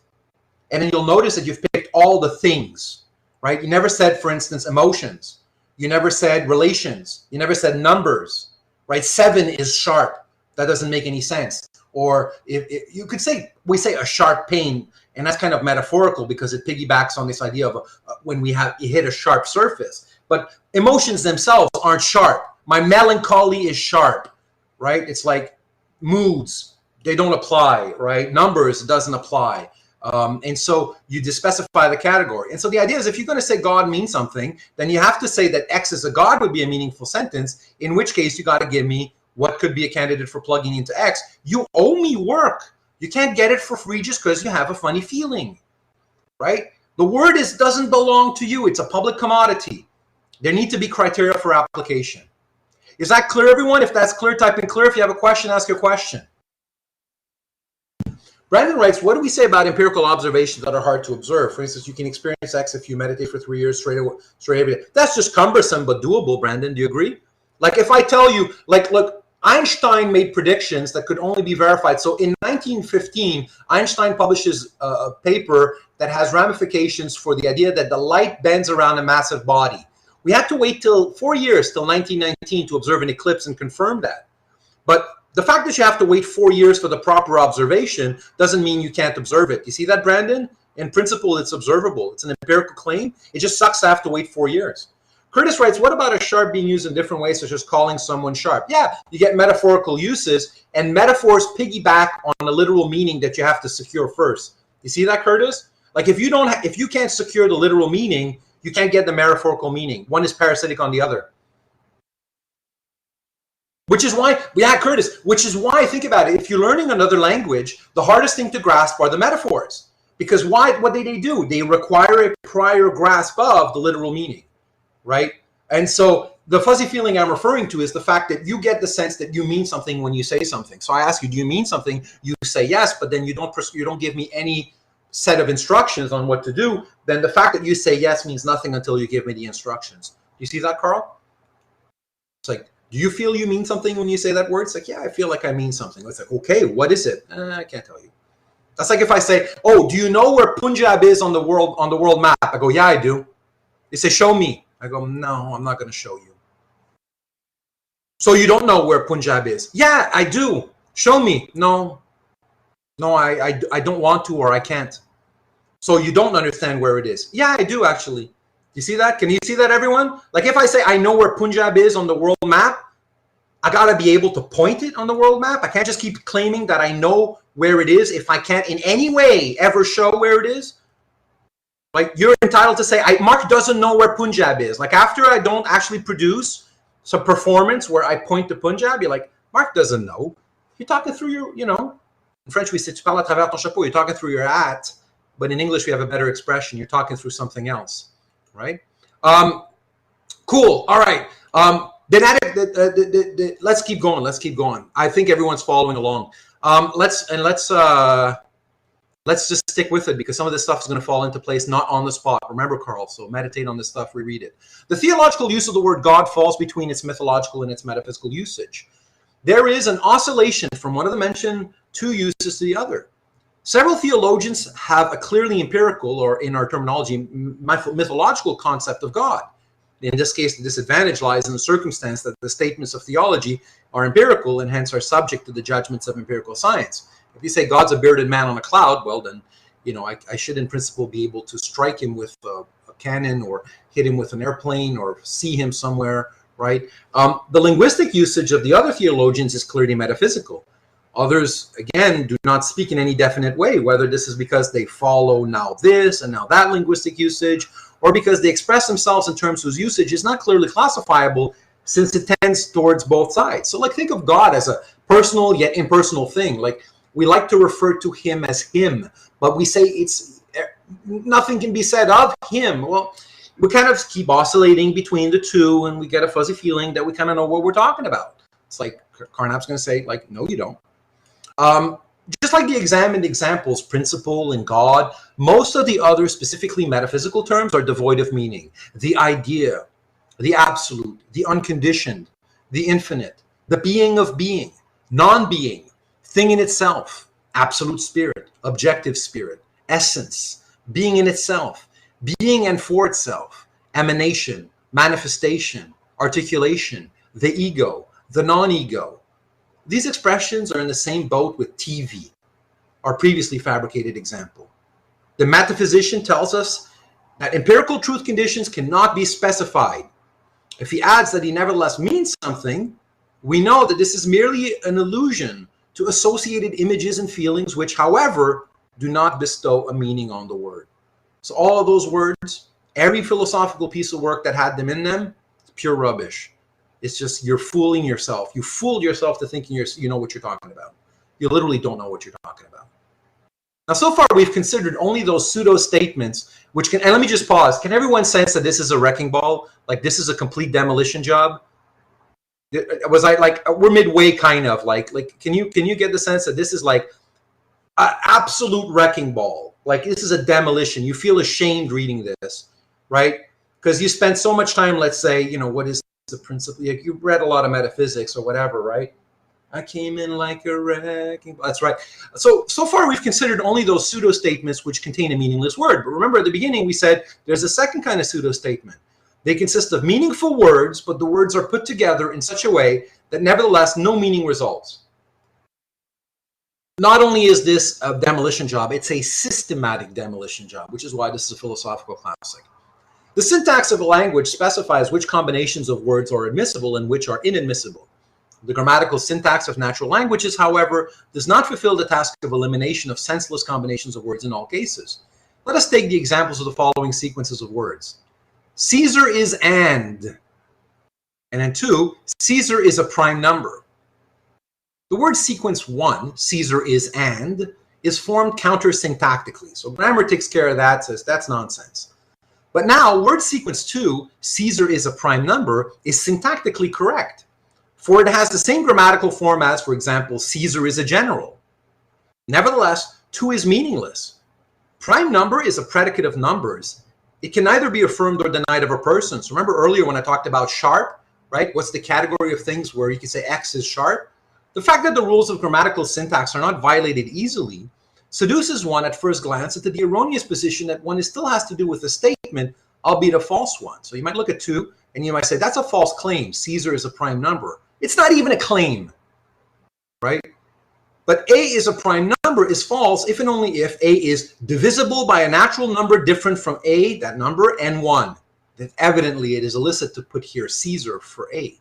And then you'll notice that you've picked all the things, right? You never said, for instance, emotions. You never said relations. You never said numbers. Right, 7 is sharp. That doesn't make any sense. Or if you could say, we say a sharp pain, and that's kind of metaphorical because it piggybacks on this idea of when you hit a sharp surface. But emotions themselves aren't sharp. My melancholy is sharp, right? It's like moods, they don't apply, right? Numbers doesn't apply. And so you just specify the category. And so the idea is if you're going to say God means something, then you have to say that X is a God would be a meaningful sentence, in which case you got to give me what could be a candidate for plugging into X. You owe me work. You can't get it for free just because you have a funny feeling, right? The word doesn't belong to you. It's a public commodity. There need to be criteria for application. Is that clear, everyone? If that's clear, type in clear. If you have a question, ask your question. Brandon writes, what do we say about empirical observations that are hard to observe? For instance, you can experience X if you meditate for 3 years straight every day. That's just cumbersome but doable, Brandon. Do you agree? Like if I tell you, like, look, Einstein made predictions that could only be verified. So in 1915, Einstein publishes a paper that has ramifications for the idea that the light bends around a massive body. We had to wait till 4 years, till 1919, to observe an eclipse and confirm that. But the fact that you have to wait 4 years for the proper observation doesn't mean you can't observe it. You see that, Brandon? In principle, it's observable. It's an empirical claim. It just sucks to have to wait 4 years. Curtis writes, what about a sharp being used in different ways, such as calling someone sharp? Yeah, you get metaphorical uses, and metaphors piggyback on the literal meaning that you have to secure first. You see that, Curtis? Like if you can't secure the literal meaning, you can't get the metaphorical meaning. One is parasitic on the other. Which is why, yeah, Curtis, which is why, think about it, if you're learning another language, the hardest thing to grasp are the metaphors. Because what they do? They require a prior grasp of the literal meaning, right? And so the fuzzy feeling I'm referring to is the fact that you get the sense that you mean something when you say something. So I ask you, do you mean something? You say yes, but then you don't give me any set of instructions on what to do. Then the fact that you say yes means nothing until you give me the instructions. Do you see that, Carl? It's like, do you feel you mean something when you say that word? It's like, yeah, I feel like I mean something. It's like, okay, what is it? I can't tell you. That's like if I say, oh, do you know where Punjab is on the world map? I go, yeah, I do. They say, show me. I go, no, I'm not going to show you. So you don't know where Punjab is? Yeah, I do. Show me. No, I don't want to, or I can't. So you don't understand where it is. Yeah, I do, actually. You see that? Can you see that, everyone? Like if I say I know where Punjab is on the world map, I got to be able to point it on the world map. I can't just keep claiming that I know where it is if I can't in any way ever show where it is. Like you're entitled to say, Mark doesn't know where Punjab is. Like after I don't actually produce some performance where I point to Punjab, you're like, Mark doesn't know. You're talking through your, in French we say, tu parles à travers ton chapeau. You're talking through your hat. But in English, we have a better expression. You're talking through something else. Right? Cool. All right. Let's keep going. Let's keep going. I think everyone's following along. Let's just stick with it because some of this stuff is going to fall into place, not on the spot. Remember, Carl, so meditate on this stuff, reread it. The theological use of the word God falls between its mythological and its metaphysical usage. there is an oscillation from one of the mentioned two uses to the other. Several theologians have a clearly empirical, or in our terminology, mythological concept of God. In this case, the disadvantage lies in the circumstance that the statements of theology are empirical and hence are subject to the judgments of empirical science. If you say God's a bearded man on a cloud, well then, I should in principle be able to strike him with a cannon or hit him with an airplane or see him somewhere, right? The linguistic usage of the other theologians is clearly metaphysical. Others, again, do not speak in any definite way, whether this is because they follow now this and now that linguistic usage, or because they express themselves in terms whose usage is not clearly classifiable, since it tends towards both sides. So think of God as a personal yet impersonal thing. We like to refer to him as him, but we say nothing can be said of him. Well, we kind of keep oscillating between the two, and we get a fuzzy feeling that we kind of know what we're talking about. It's like Carnap's going to say, no, you don't. Just like the examined examples, principle and God, most of the other specifically metaphysical terms are devoid of meaning. The idea, the absolute, the unconditioned, the infinite, the being of being, non-being, thing in itself, absolute spirit, objective spirit, essence, being in itself, being and for itself, emanation, manifestation, articulation, the ego, the non-ego. These expressions are in the same boat with TV, our previously fabricated example. The metaphysician tells us that empirical truth conditions cannot be specified. If he adds that he nevertheless means something, we know that this is merely an allusion to associated images and feelings which, however, do not bestow a meaning on the word. So all of those words, every philosophical piece of work that had them in them, it's pure rubbish. It's just you're fooling yourself. You fooled yourself to thinking you know what you're talking about. You literally don't know what you're talking about. Now, so far, we've considered only those pseudo-statements, which can, and let me just pause. Can everyone sense that this is a wrecking ball? This is a complete demolition job? Was I we're midway kind of can you get the sense that this is an absolute wrecking ball? This is a demolition. You feel ashamed reading this, right? Because you spent so much time, let's say, what is the principle? You've read a lot of metaphysics or whatever, right? I came in like a wrecking ball. That's right. So far we've considered only those pseudo-statements which contain a meaningless word. But remember at the beginning we said there's a second kind of pseudo-statement. They consist of meaningful words, but the words are put together in such a way that nevertheless no meaning results. Not only is this a demolition job, it's a systematic demolition job, which is why this is a philosophical classic. The syntax of a language specifies which combinations of words are admissible and which are inadmissible. The grammatical syntax of natural languages, however, does not fulfill the task of elimination of senseless combinations of words in all cases. Let us take the examples of the following sequences of words. Caesar is and then 2, Caesar is a prime number. The word sequence 1, Caesar is and, is formed counter-syntactically. So grammar takes care of that, says that's nonsense. But now, word sequence 2, Caesar is a prime number, is syntactically correct, for it has the same grammatical form as, for example, Caesar is a general. Nevertheless, 2 is meaningless. Prime number is a predicate of numbers. It can neither be affirmed or denied of a person. So remember earlier when I talked about sharp, right? What's the category of things where you can say X is sharp? The fact that the rules of grammatical syntax are not violated easily seduces one at first glance into the erroneous position that one still has to do with a statement, albeit a false one. So you might look at 2 and you might say, that's a false claim. Caesar is a prime number. It's not even a claim, right? But A is a prime number is false if and only if A is divisible by a natural number different from A, that number, and 1. Then evidently it is illicit to put here Caesar for A. You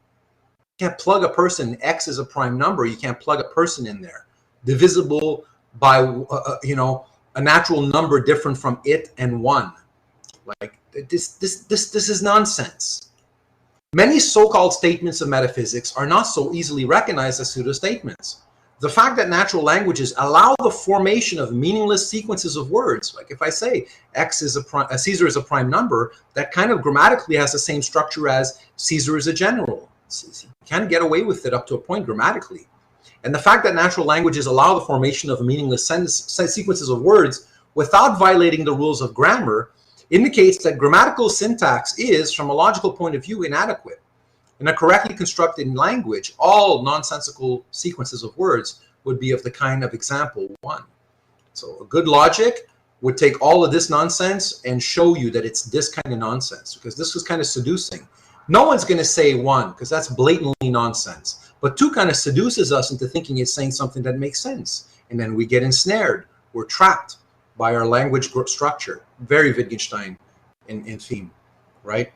can't plug a person. X is a prime number. You can't plug a person in there. Divisible by a natural number different from it and 1. This is nonsense. Many so-called statements of metaphysics are not so easily recognized as pseudo-statements. The fact that natural languages allow the formation of meaningless sequences of words, like if I say Caesar is a prime number, that kind of grammatically has the same structure as Caesar is a general. You can't get away with it up to a point grammatically. And the fact that natural languages allow the formation of meaningless sequences of words without violating the rules of grammar indicates that grammatical syntax is, from a logical point of view, inadequate. In a correctly constructed language, all nonsensical sequences of words would be of the kind of example 1. So a good logic would take all of this nonsense and show you that it's this kind of nonsense, because this was kind of seducing. No one's going to say 1 because that's blatantly nonsense. But 2 kind of seduces us into thinking it's saying something that makes sense. And then we get ensnared. We're trapped by our language structure. Very Wittgenstein in theme, right?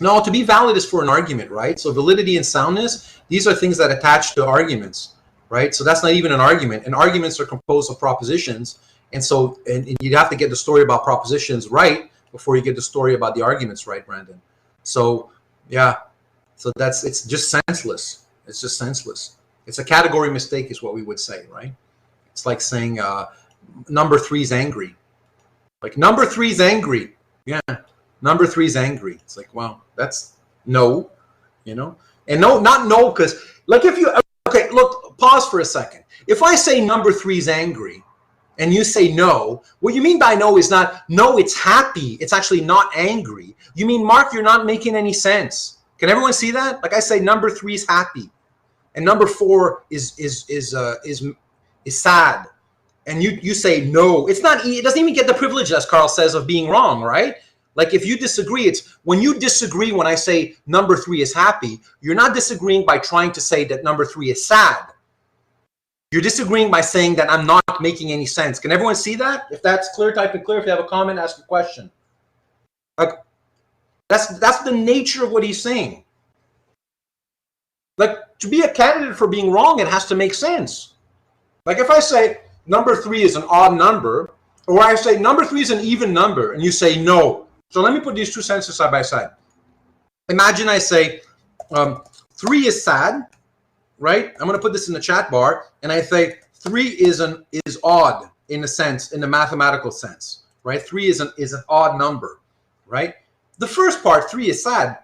Now, to be valid is for an argument, right? So validity and soundness, these are things that attach to arguments, right? So that's not even an argument. And arguments are composed of propositions. And so and you'd have to get the story about propositions right before you get the story about the arguments right, Brandon. So, yeah. So it's just senseless. It's just senseless. It's a category mistake is what we would say, right? It's like saying number 3 is angry. Like, number 3 is angry. Yeah, number 3 is angry. It's like, wow, that's no, you know? And no, not no, because, like, if you, okay, look, pause for a second. If I say number 3 is angry, and you say no, what you mean by no is not, no, it's happy. It's actually not angry. You mean, Mark, you're not making any sense. Can everyone see that? Like I say, number 3 is happy. And number 4 is sad. And you say no. It's not, it doesn't even get the privilege, as Carl says, of being wrong, right? Like if you disagree, it's when you disagree when I say number 3 is happy, you're not disagreeing by trying to say that number 3 is sad. You're disagreeing by saying that I'm not making any sense. Can everyone see that? If that's clear, type it clear. If you have a comment, ask a question. Like that's the nature of what he's saying. Like, to be a candidate for being wrong, it has to make sense. Like if I say number 3 is an odd number, or I say number 3 is an even number, and you say no. So let me put these 2 sentences side by side. Imagine I say 3 is sad. Right? I'm going to put this in the chat bar, and I say 3 is odd in a sense, in the mathematical sense, right? 3 is an odd number, right? The first part, 3 is sad.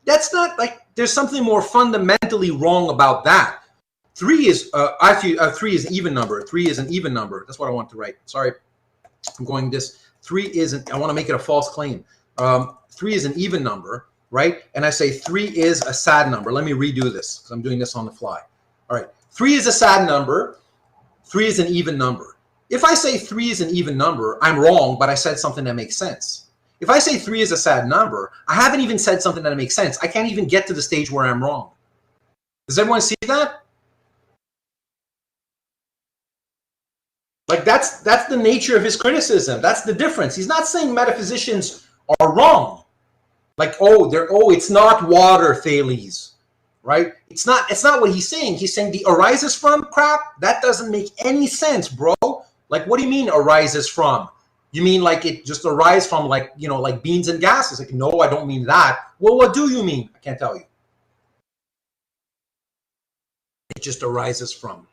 That's not like there's something more fundamentally wrong about that. 3 is actually 3 is an even number. 3 is an even number. That's what I want to write. Sorry, I'm going this. 3 isn't. I want to make it a false claim. 3 is an even number. Right? And I say 3 is a sad number. Let me redo this because I'm doing this on the fly. All right. 3 is a sad number. 3 is an even number. If I say 3 is an even number, I'm wrong, but I said something that makes sense. If I say 3 is a sad number, I haven't even said something that makes sense. I can't even get to the stage where I'm wrong. Does everyone see that? Like that's the nature of his criticism. That's the difference. He's not saying metaphysicians are wrong. Like, it's not water, Thales, right? It's not what he's saying. He's saying the arises from crap, that doesn't make any sense, bro. Like, what do you mean arises from? You mean like it just arises from like, you know, like beans and gases? Like, no, I don't mean that. Well, what do you mean? I can't tell you. It just arises from.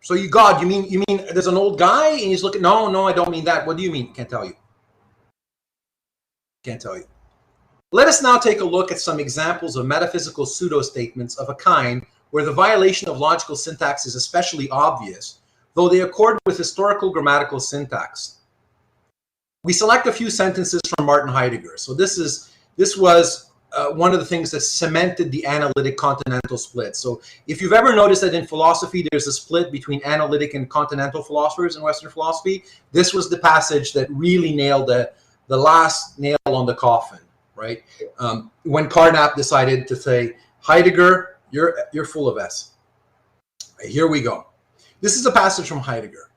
So you mean there's an old guy and he's looking, no, I don't mean that. What do you mean? Can't tell you. Can't tell you. Let us now take a look at some examples of metaphysical pseudo-statements of a kind where the violation of logical syntax is especially obvious, though they accord with historical grammatical syntax. We select a few sentences from Martin Heidegger. So this was one of the things that cemented the analytic continental split. So if you've ever noticed that in philosophy there's a split between analytic and continental philosophers in Western philosophy, this was the passage that really nailed the last nail on the coffin. Right? When Carnap decided to say, Heidegger, you're full of S. Right, here we go. This is a passage from Heidegger.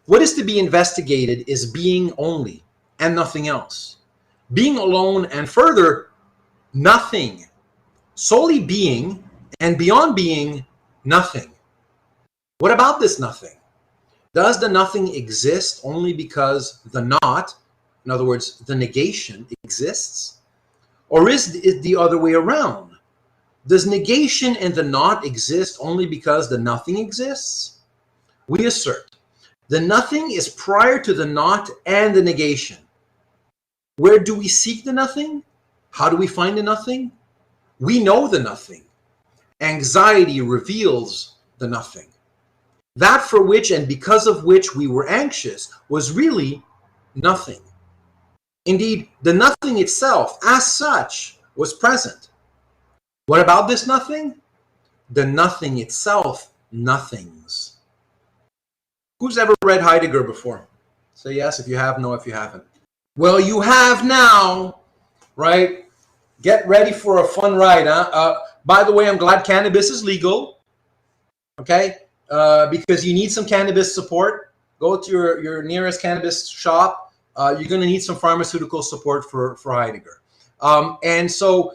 What is to be investigated is being only and nothing else. Being alone and further, nothing. Solely being and beyond being, nothing. What about this nothing? Does the nothing exist only because the not, in other words, the negation, exists? Or is it the other way around? Does negation and the not exist only because the nothing exists? We assert the nothing is prior to the not and the negation. Where do we seek the nothing? How do we find the nothing? We know the nothing. Anxiety reveals the nothing. That for which and because of which we were anxious was really nothing. Indeed, the nothing itself, as such, was present. What about this nothing? The nothing itself, nothings. Who's ever read Heidegger before? Say yes if you have, no if you haven't. Well, you have now, right? Get ready for a fun ride, huh? By the way, I'm glad cannabis is legal, okay? Because you need some cannabis support. Go to your nearest cannabis shop. You're going to need some pharmaceutical support for Heidegger. And so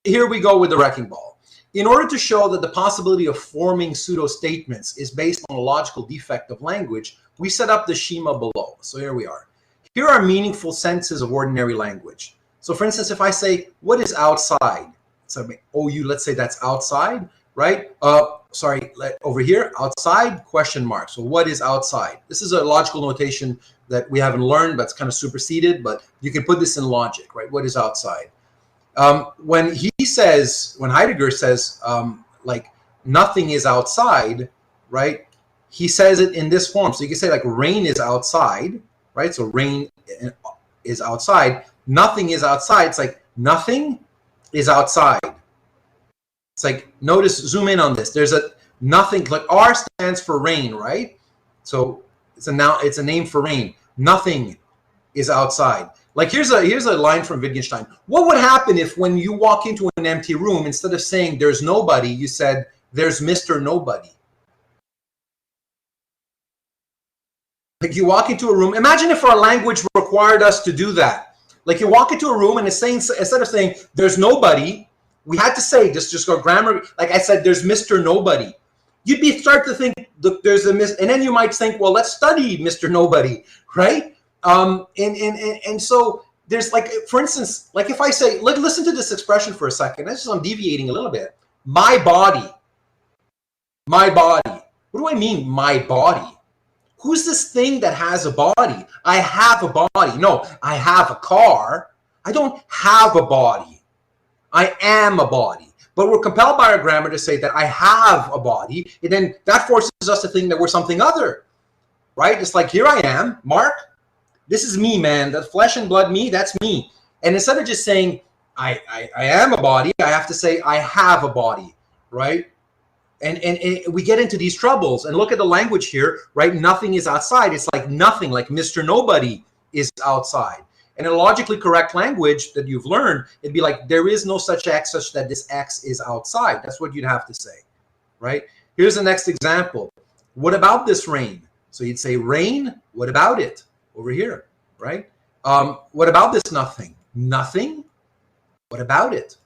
here we go with the wrecking ball. In order to show that the possibility of forming pseudo-statements is based on a logical defect of language, we set up the schema below. So here we are. Here are meaningful senses of ordinary language. So for instance, if I say, what is outside? So let's say that's outside, right? Over here, outside, question mark. So what is outside? This is a logical notation that we haven't learned, but it's kind of superseded, but you can put this in logic, right? What is outside? When Heidegger says, like, nothing is outside, right? He says it in this form. So you can say, like, rain is outside, right? So rain is outside. Nothing is outside. It's like nothing is outside. It's like, notice, zoom in on this. There's a nothing, like R stands for rain, right? So it's a name for rain. Nothing is outside. Like here's a line from Wittgenstein. What would happen if when you walk into an empty room, instead of saying there's nobody, you said there's Mr. Nobody? Like you walk into a room. Imagine if our language required us to do that. Like you walk into a room and it's saying, instead of saying there's nobody, we had to say just go grammar. Like I said, there's Mr. Nobody. You'd start to think there's a and then you might think, well, let's study Mr. Nobody, right? And so there's like, for instance, like if I say, listen to this expression for a second. I'm deviating a little bit. My body. My body. What do I mean, my body? Who's this thing that has a body? I have a body. No, I have a car. I don't have a body. I am a body. But we're compelled by our grammar to say that I have a body, and then that forces us to think that we're something other, right? It's like, here I am, Mark. This is me, man. That flesh and blood me, that's me. And instead of just saying, I am a body, I have to say, I have a body, right? And we get into these troubles. And look at the language here, right? Nothing is outside. It's like nothing, like Mr. Nobody is outside. And in a logically correct language that you've learned, it'd be like, there is no such X such that this X is outside. That's what you'd have to say, right? Here's the next example. What about this rain? So you'd say, rain, what about it? Over here, right? What about this nothing? Nothing? What about it,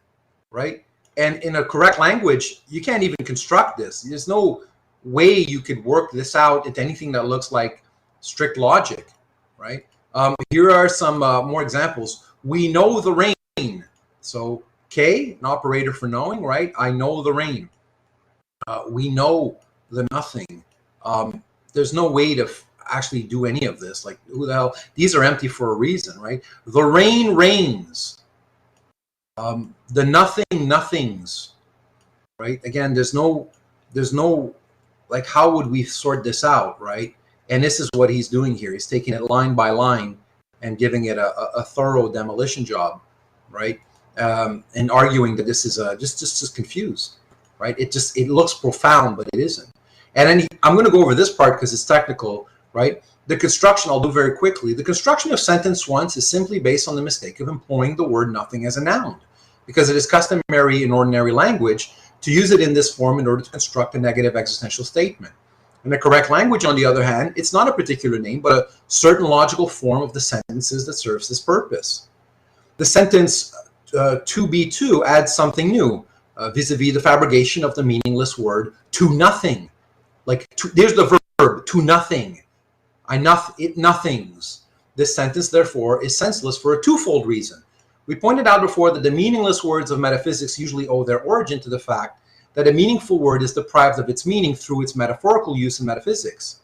right? And in a correct language, you can't even construct this. There's no way you could work this out into anything that looks like strict logic, right? Here are some more examples. We know the rain. So K, an operator for knowing, right? I know the rain. We know the nothing. There's no way to actually do any of this. Like, who the hell? These are empty for a reason, right? The rain rains. The nothing nothings, right? Again, there's no, like, how would we sort this out, right? And this is what he's doing here. He's taking it line by line and giving it a thorough demolition job, right? And arguing that this is just confused, right? It looks profound, but it isn't. And then I'm going to go over this part because it's technical, right? The construction, I'll do very quickly. The construction of sentence once is simply based on the mistake of employing the word nothing as a noun, because it is customary in ordinary language to use it in this form in order to construct a negative existential statement. In the correct language, on the other hand, it's not a particular name, but a certain logical form of the sentences that serves this purpose. The sentence to be to adds something new, vis-a-vis the fabrication of the meaningless word to nothing. Like, there's the verb, to nothing. It nothings. This sentence, therefore, is senseless for a twofold reason. We pointed out before that the meaningless words of metaphysics usually owe their origin to the fact that a meaningful word is deprived of its meaning through its metaphorical use in metaphysics.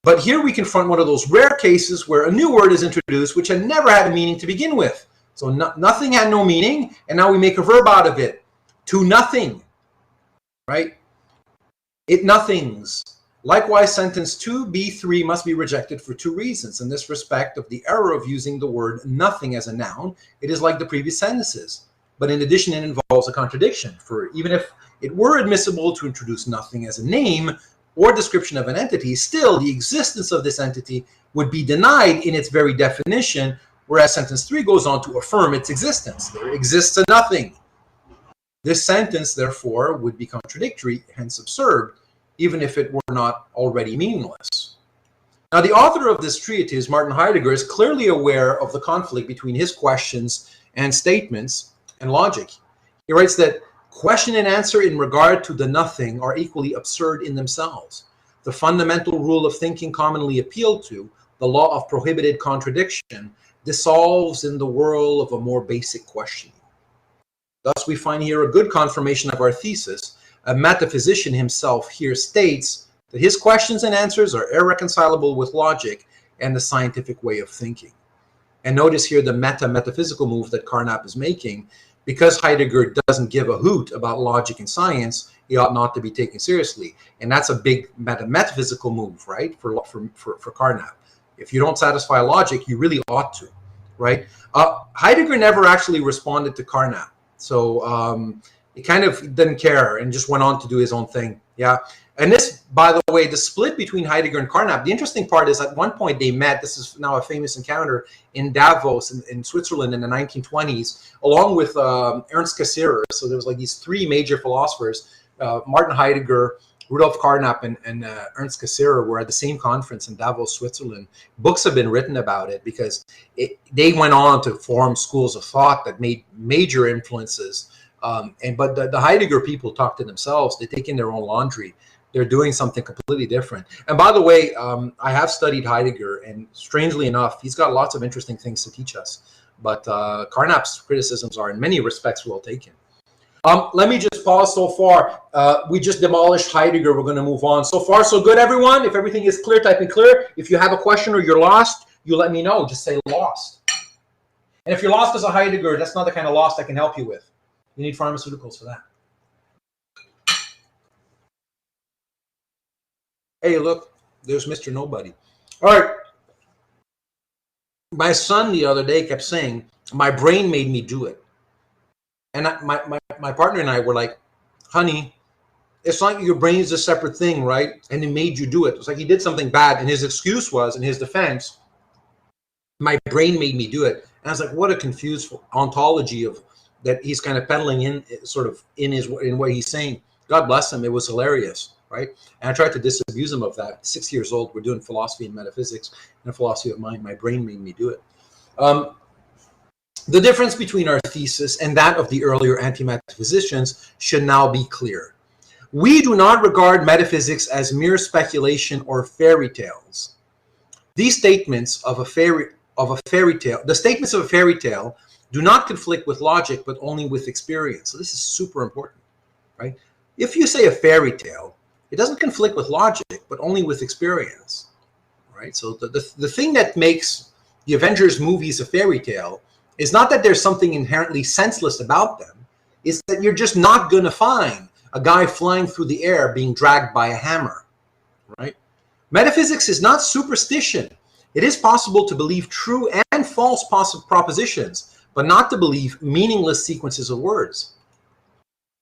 But here we confront one of those rare cases where a new word is introduced which had never had a meaning to begin with. So nothing had no meaning, and now we make a verb out of it. To nothing, right? It nothings. Likewise, sentence 2b3 must be rejected for two reasons. In this respect of the error of using the word nothing as a noun, it is like the previous sentences. but in addition, it involves a contradiction. For even if it were admissible to introduce nothing as a name or description of an entity, still the existence of this entity would be denied in its very definition, whereas sentence 3 goes on to affirm its existence. There exists a nothing. This sentence, therefore, would be contradictory, hence absurd, even if it were not already meaningless. Now, the author of this treatise, Martin Heidegger, is clearly aware of the conflict between his questions and statements and logic. He writes that question and answer in regard to the nothing are equally absurd in themselves. The fundamental rule of thinking commonly appealed to, the law of prohibited contradiction, dissolves in the whirl of a more basic questioning. Thus, we find here a good confirmation of our thesis. A metaphysician himself here states that his questions and answers are irreconcilable with logic and the scientific way of thinking. And notice here the metaphysical move that Carnap is making. Because Heidegger doesn't give a hoot about logic and science, he ought not to be taken seriously. And that's a big metaphysical move, right, for Carnap. If you don't satisfy logic, you really ought to, right? Heidegger never actually responded to Carnap. So he kind of didn't care and just went on to do his own thing. Yeah. And this, by the way, the split between Heidegger and Carnap, the interesting part is at one point they met, this is now a famous encounter, in Davos in Switzerland in the 1920s, along with Ernst Cassirer. So there was like these three major philosophers, Martin Heidegger, Rudolf Carnap, and Ernst Cassirer were at the same conference in Davos, Switzerland. Books have been written about it because they went on to form schools of thought that made major influences. But the Heidegger people talk to themselves. They take in their own laundry. They're doing something completely different. And by the way, I have studied Heidegger, and strangely enough, he's got lots of interesting things to teach us. But Carnap's criticisms are in many respects well taken. Let me just pause so far. We just demolished Heidegger. We're going to move on. So far, so good, everyone. If everything is clear, type in clear. If you have a question or you're lost, you let me know. Just say lost. And if you're lost as a Heidegger, that's not the kind of lost I can help you with. You need pharmaceuticals for that. Hey, look, there's Mr. Nobody. All right. My son the other day kept saying, my brain made me do it. And my partner and I were like, honey, it's like your brain is a separate thing, right? And it made you do it. It's like he did something bad. And his excuse was, in his defense, my brain made me do it. And I was like, what a confused ontology of that he's kind of peddling in, sort of in what he's saying. God bless him. It was hilarious. Right? And I tried to disabuse him of that. 6 years old, we're doing philosophy and metaphysics and a philosophy of mind. My brain made me do it. The difference between our thesis and that of the earlier anti-metaphysicians should now be clear. We do not regard metaphysics as mere speculation or fairy tales. These statements of a fairy tale, the statements of a fairy tale do not conflict with logic, but only with experience. So this is super important, right? If you say a fairy tale, it doesn't conflict with logic, but only with experience, right? So the thing that makes the Avengers movies a fairy tale is not that there's something inherently senseless about them. It's that you're just not going to find a guy flying through the air being dragged by a hammer, right? Metaphysics is not superstition. It is possible to believe true and false propositions, but not to believe meaningless sequences of words.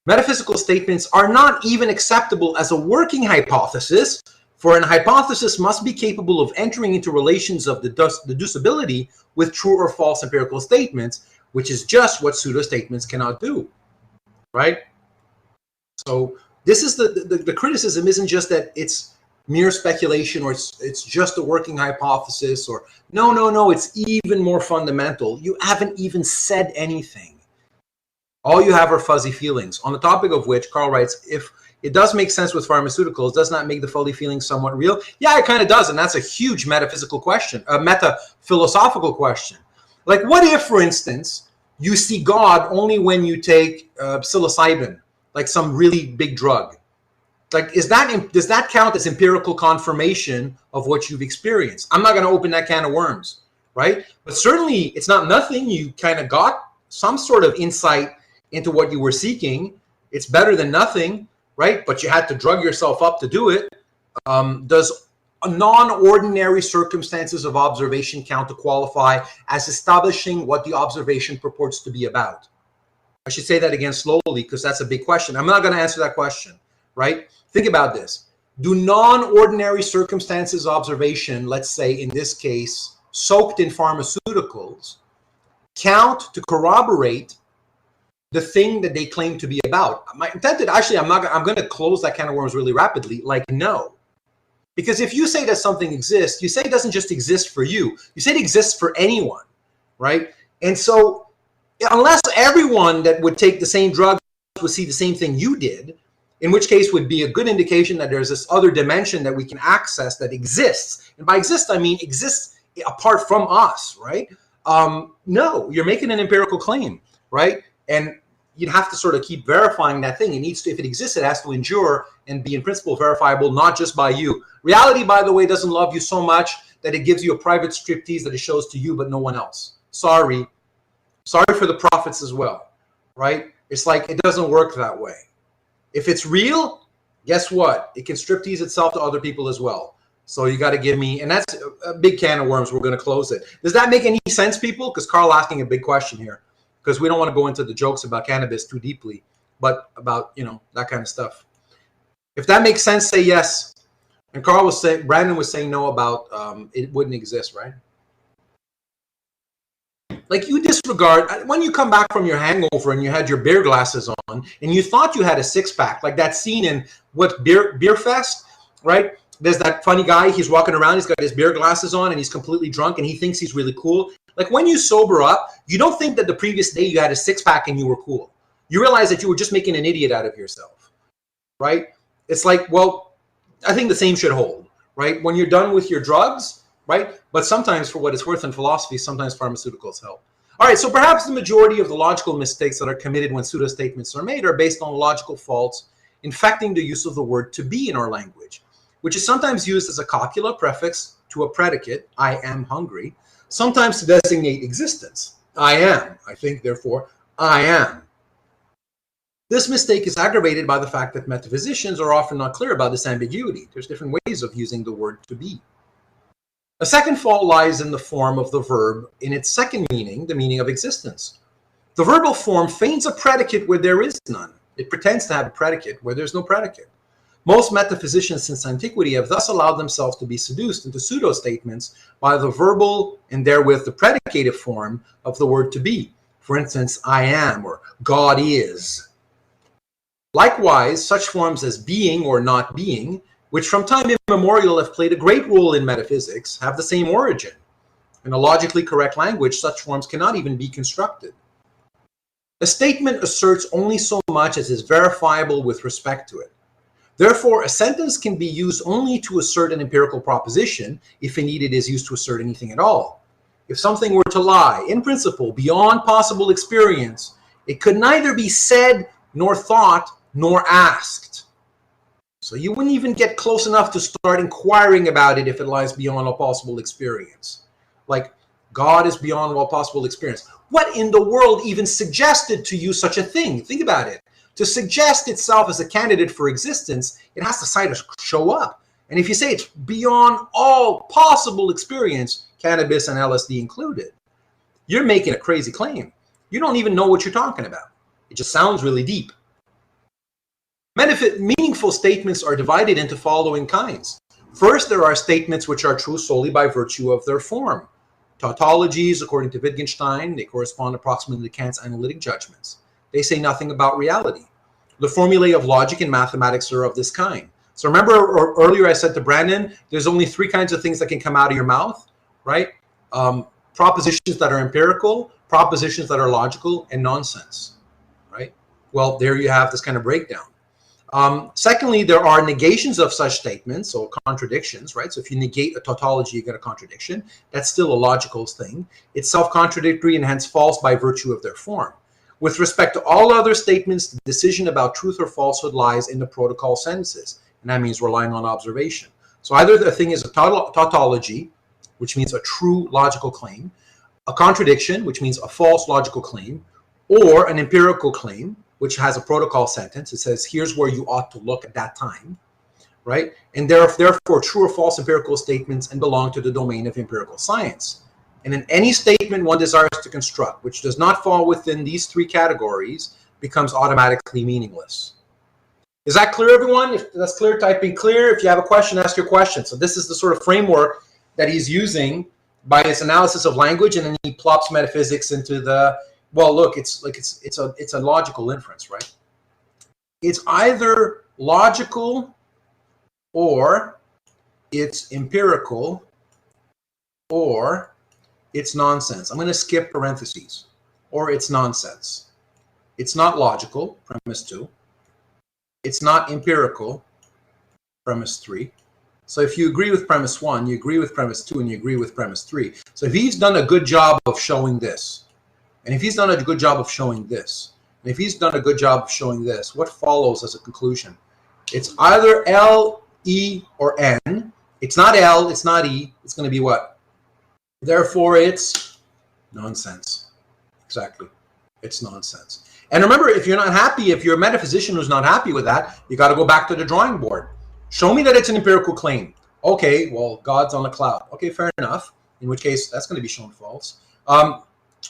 Metaphysical statements are not even acceptable as a working hypothesis, for an hypothesis must be capable of entering into relations of deducibility with true or false empirical statements, which is just what pseudo-statements cannot do, right? So this is the criticism isn't just that it's mere speculation or it's just a working hypothesis or no, it's even more fundamental. You haven't even said anything. All you have are fuzzy feelings, on the topic of which Carl writes, if it does make sense with pharmaceuticals, does not make the fuzzy feelings somewhat real? Yeah, it kind of does, and that's a huge metaphysical question, a meta-philosophical question. Like, what if, for instance, you see God only when you take psilocybin, like some really big drug? Like, does that count as empirical confirmation of what you've experienced? I'm not going to open that can of worms, right? But certainly, it's not nothing. You kind of got some sort of insight into what you were seeking. It's better than nothing, right? But you had to drug yourself up to do it. Does non-ordinary circumstances of observation count to qualify as establishing what the observation purports to be about? I should say that again slowly because that's a big question. I'm not going to answer that question, right? Think about this. Do non-ordinary circumstances observation, let's say in this case, soaked in pharmaceuticals, count to corroborate the thing that they claim to be about? My intended, actually, I'm going to close that can of worms really rapidly. Like, no. Because if you say that something exists, you say it doesn't just exist for you. You say it exists for anyone, right? And so unless everyone that would take the same drug would see the same thing you did, in which case would be a good indication that there's this other dimension that we can access that exists. And by exist, I mean exists apart from us, right? No, you're making an empirical claim, right? And you'd have to sort of keep verifying that thing. It needs to, if it exists, it has to endure and be in principle verifiable, not just by you. Reality, by the way, doesn't love you so much that it gives you a private striptease that it shows to you, but no one else. Sorry. Sorry for the prophets as well, right? It's like, it doesn't work that way. If it's real, guess what? It can striptease itself to other people as well. So you got to give me, and that's a big can of worms. We're going to close it. Does that make any sense, people? Because Carl asking a big question here, because we don't want to go into the jokes about cannabis too deeply, but about, you know, that kind of stuff. If that makes sense, say yes. And Carl was saying, Brandon was saying no about it wouldn't exist, right? Like, you disregard, when you come back from your hangover and you had your beer glasses on and you thought you had a six-pack, like that scene in what, Beer Fest, right? There's that funny guy, he's walking around, he's got his beer glasses on and he's completely drunk and he thinks he's really cool. Like, when you sober up, you don't think that the previous day you had a six-pack and you were cool. You realize that you were just making an idiot out of yourself, right? It's like, well, I think the same should hold, right? When you're done with your drugs, right? But sometimes, for what it's worth in philosophy, sometimes pharmaceuticals help. All right, so perhaps the majority of the logical mistakes that are committed when pseudo-statements are made are based on logical faults infecting the use of the word to be in our language, which is sometimes used as a copula prefix to a predicate, I am hungry, sometimes to designate existence. I am, I think, therefore, I am. This mistake is aggravated by the fact that metaphysicians are often not clear about this ambiguity. There's different ways of using the word to be. A second fault lies in the form of the verb in its second meaning, the meaning of existence. The verbal form feigns a predicate where there is none. It pretends to have a predicate where there's no predicate. Most metaphysicians since antiquity have thus allowed themselves to be seduced into pseudo-statements by the verbal and therewith the predicative form of the word to be. For instance, I am or God is. Likewise, such forms as being or not being, which from time immemorial have played a great role in metaphysics, have the same origin. In a logically correct language, such forms cannot even be constructed. A statement asserts only so much as is verifiable with respect to it. Therefore, a sentence can be used only to assert an empirical proposition, if indeed it is used to assert anything at all. If something were to lie, in principle, beyond possible experience, it could neither be said, nor thought, nor asked. So you wouldn't even get close enough to start inquiring about it if it lies beyond all possible experience. Like, God is beyond all possible experience. What in the world even suggested to you such a thing? Think about it. To suggest itself as a candidate for existence, it has to cite a show up. And if you say it's beyond all possible experience, cannabis and LSD included, you're making a crazy claim. You don't even know what you're talking about. It just sounds really deep. Meaningful statements are divided into following kinds. First, there are statements which are true solely by virtue of their form. Tautologies, according to Wittgenstein, they correspond approximately to Kant's analytic judgments. They say nothing about reality. The formulae of logic and mathematics are of this kind. So remember earlier I said to Brandon, there's only three kinds of things that can come out of your mouth, right? Propositions that are empirical, propositions that are logical, and nonsense, right? Well, there you have this kind of breakdown. Secondly, there are negations of such statements, or contradictions, right? So if you negate a tautology, you get a contradiction. That's still a logical thing. It's self-contradictory and hence false by virtue of their form. With respect to all other statements, the decision about truth or falsehood lies in the protocol sentences, and that means relying on observation. So either the thing is a tautology, which means a true logical claim, a contradiction, which means a false logical claim, or an empirical claim, which has a protocol sentence. It says, here's where you ought to look at that time, right? And therefore, true or false empirical statements and belong to the domain of empirical science. And in any statement one desires to construct, which does not fall within these three categories, becomes automatically meaningless. Is that clear, everyone? If that's clear, type in clear. If you have a question, ask your question. So this is the sort of framework that he's using by his analysis of language, and then he plops metaphysics into the, well, look, it's a logical inference, right? It's either logical or it's empirical or it's nonsense. I'm going to skip parentheses. Or it's nonsense. It's not logical, premise 2. It's not empirical, premise 3. So if you agree with premise 1, you agree with premise 2, and you agree with premise 3. So if he's done a good job of showing this, and if he's done a good job of showing this, and if he's done a good job of showing this, what follows as a conclusion? It's either L, E, or N. It's not L, it's not E. It's going to be what? Therefore, it's nonsense. Exactly. It's nonsense. And remember, if you're not happy, if you're a metaphysician who's not happy with that, you got to go back to the drawing board. Show me that it's an empirical claim. Okay, well, God's on a cloud. Okay, fair enough. In which case, that's going to be shown false.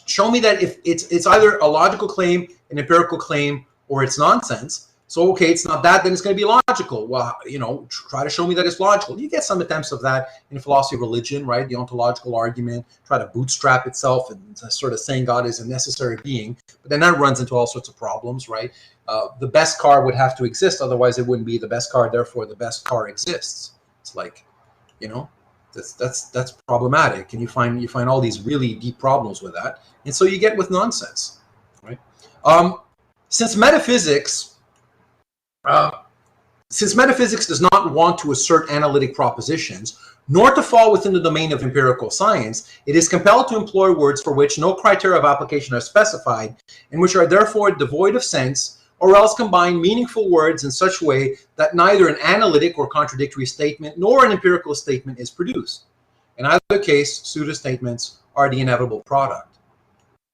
Show me that if it's either a logical claim, an empirical claim, or it's nonsense. So, okay, it's not that, then it's going to be logical. Well, you know, try to show me that it's logical. You get some attempts of that in philosophy of religion, right? The ontological argument, try to bootstrap itself and sort of saying God is a necessary being. But then that runs into all sorts of problems, right? The best car would have to exist, otherwise it wouldn't be the best car, therefore the best car exists. It's like, you know, that's problematic. And you find all these really deep problems with that. And so you get with nonsense, right? Since metaphysics does not want to assert analytic propositions, nor to fall within the domain of empirical science, it is compelled to employ words for which no criteria of application are specified, and which are therefore devoid of sense, or else combine meaningful words in such a way that neither an analytic or contradictory statement nor an empirical statement is produced. In either case, pseudo-statements are the inevitable product.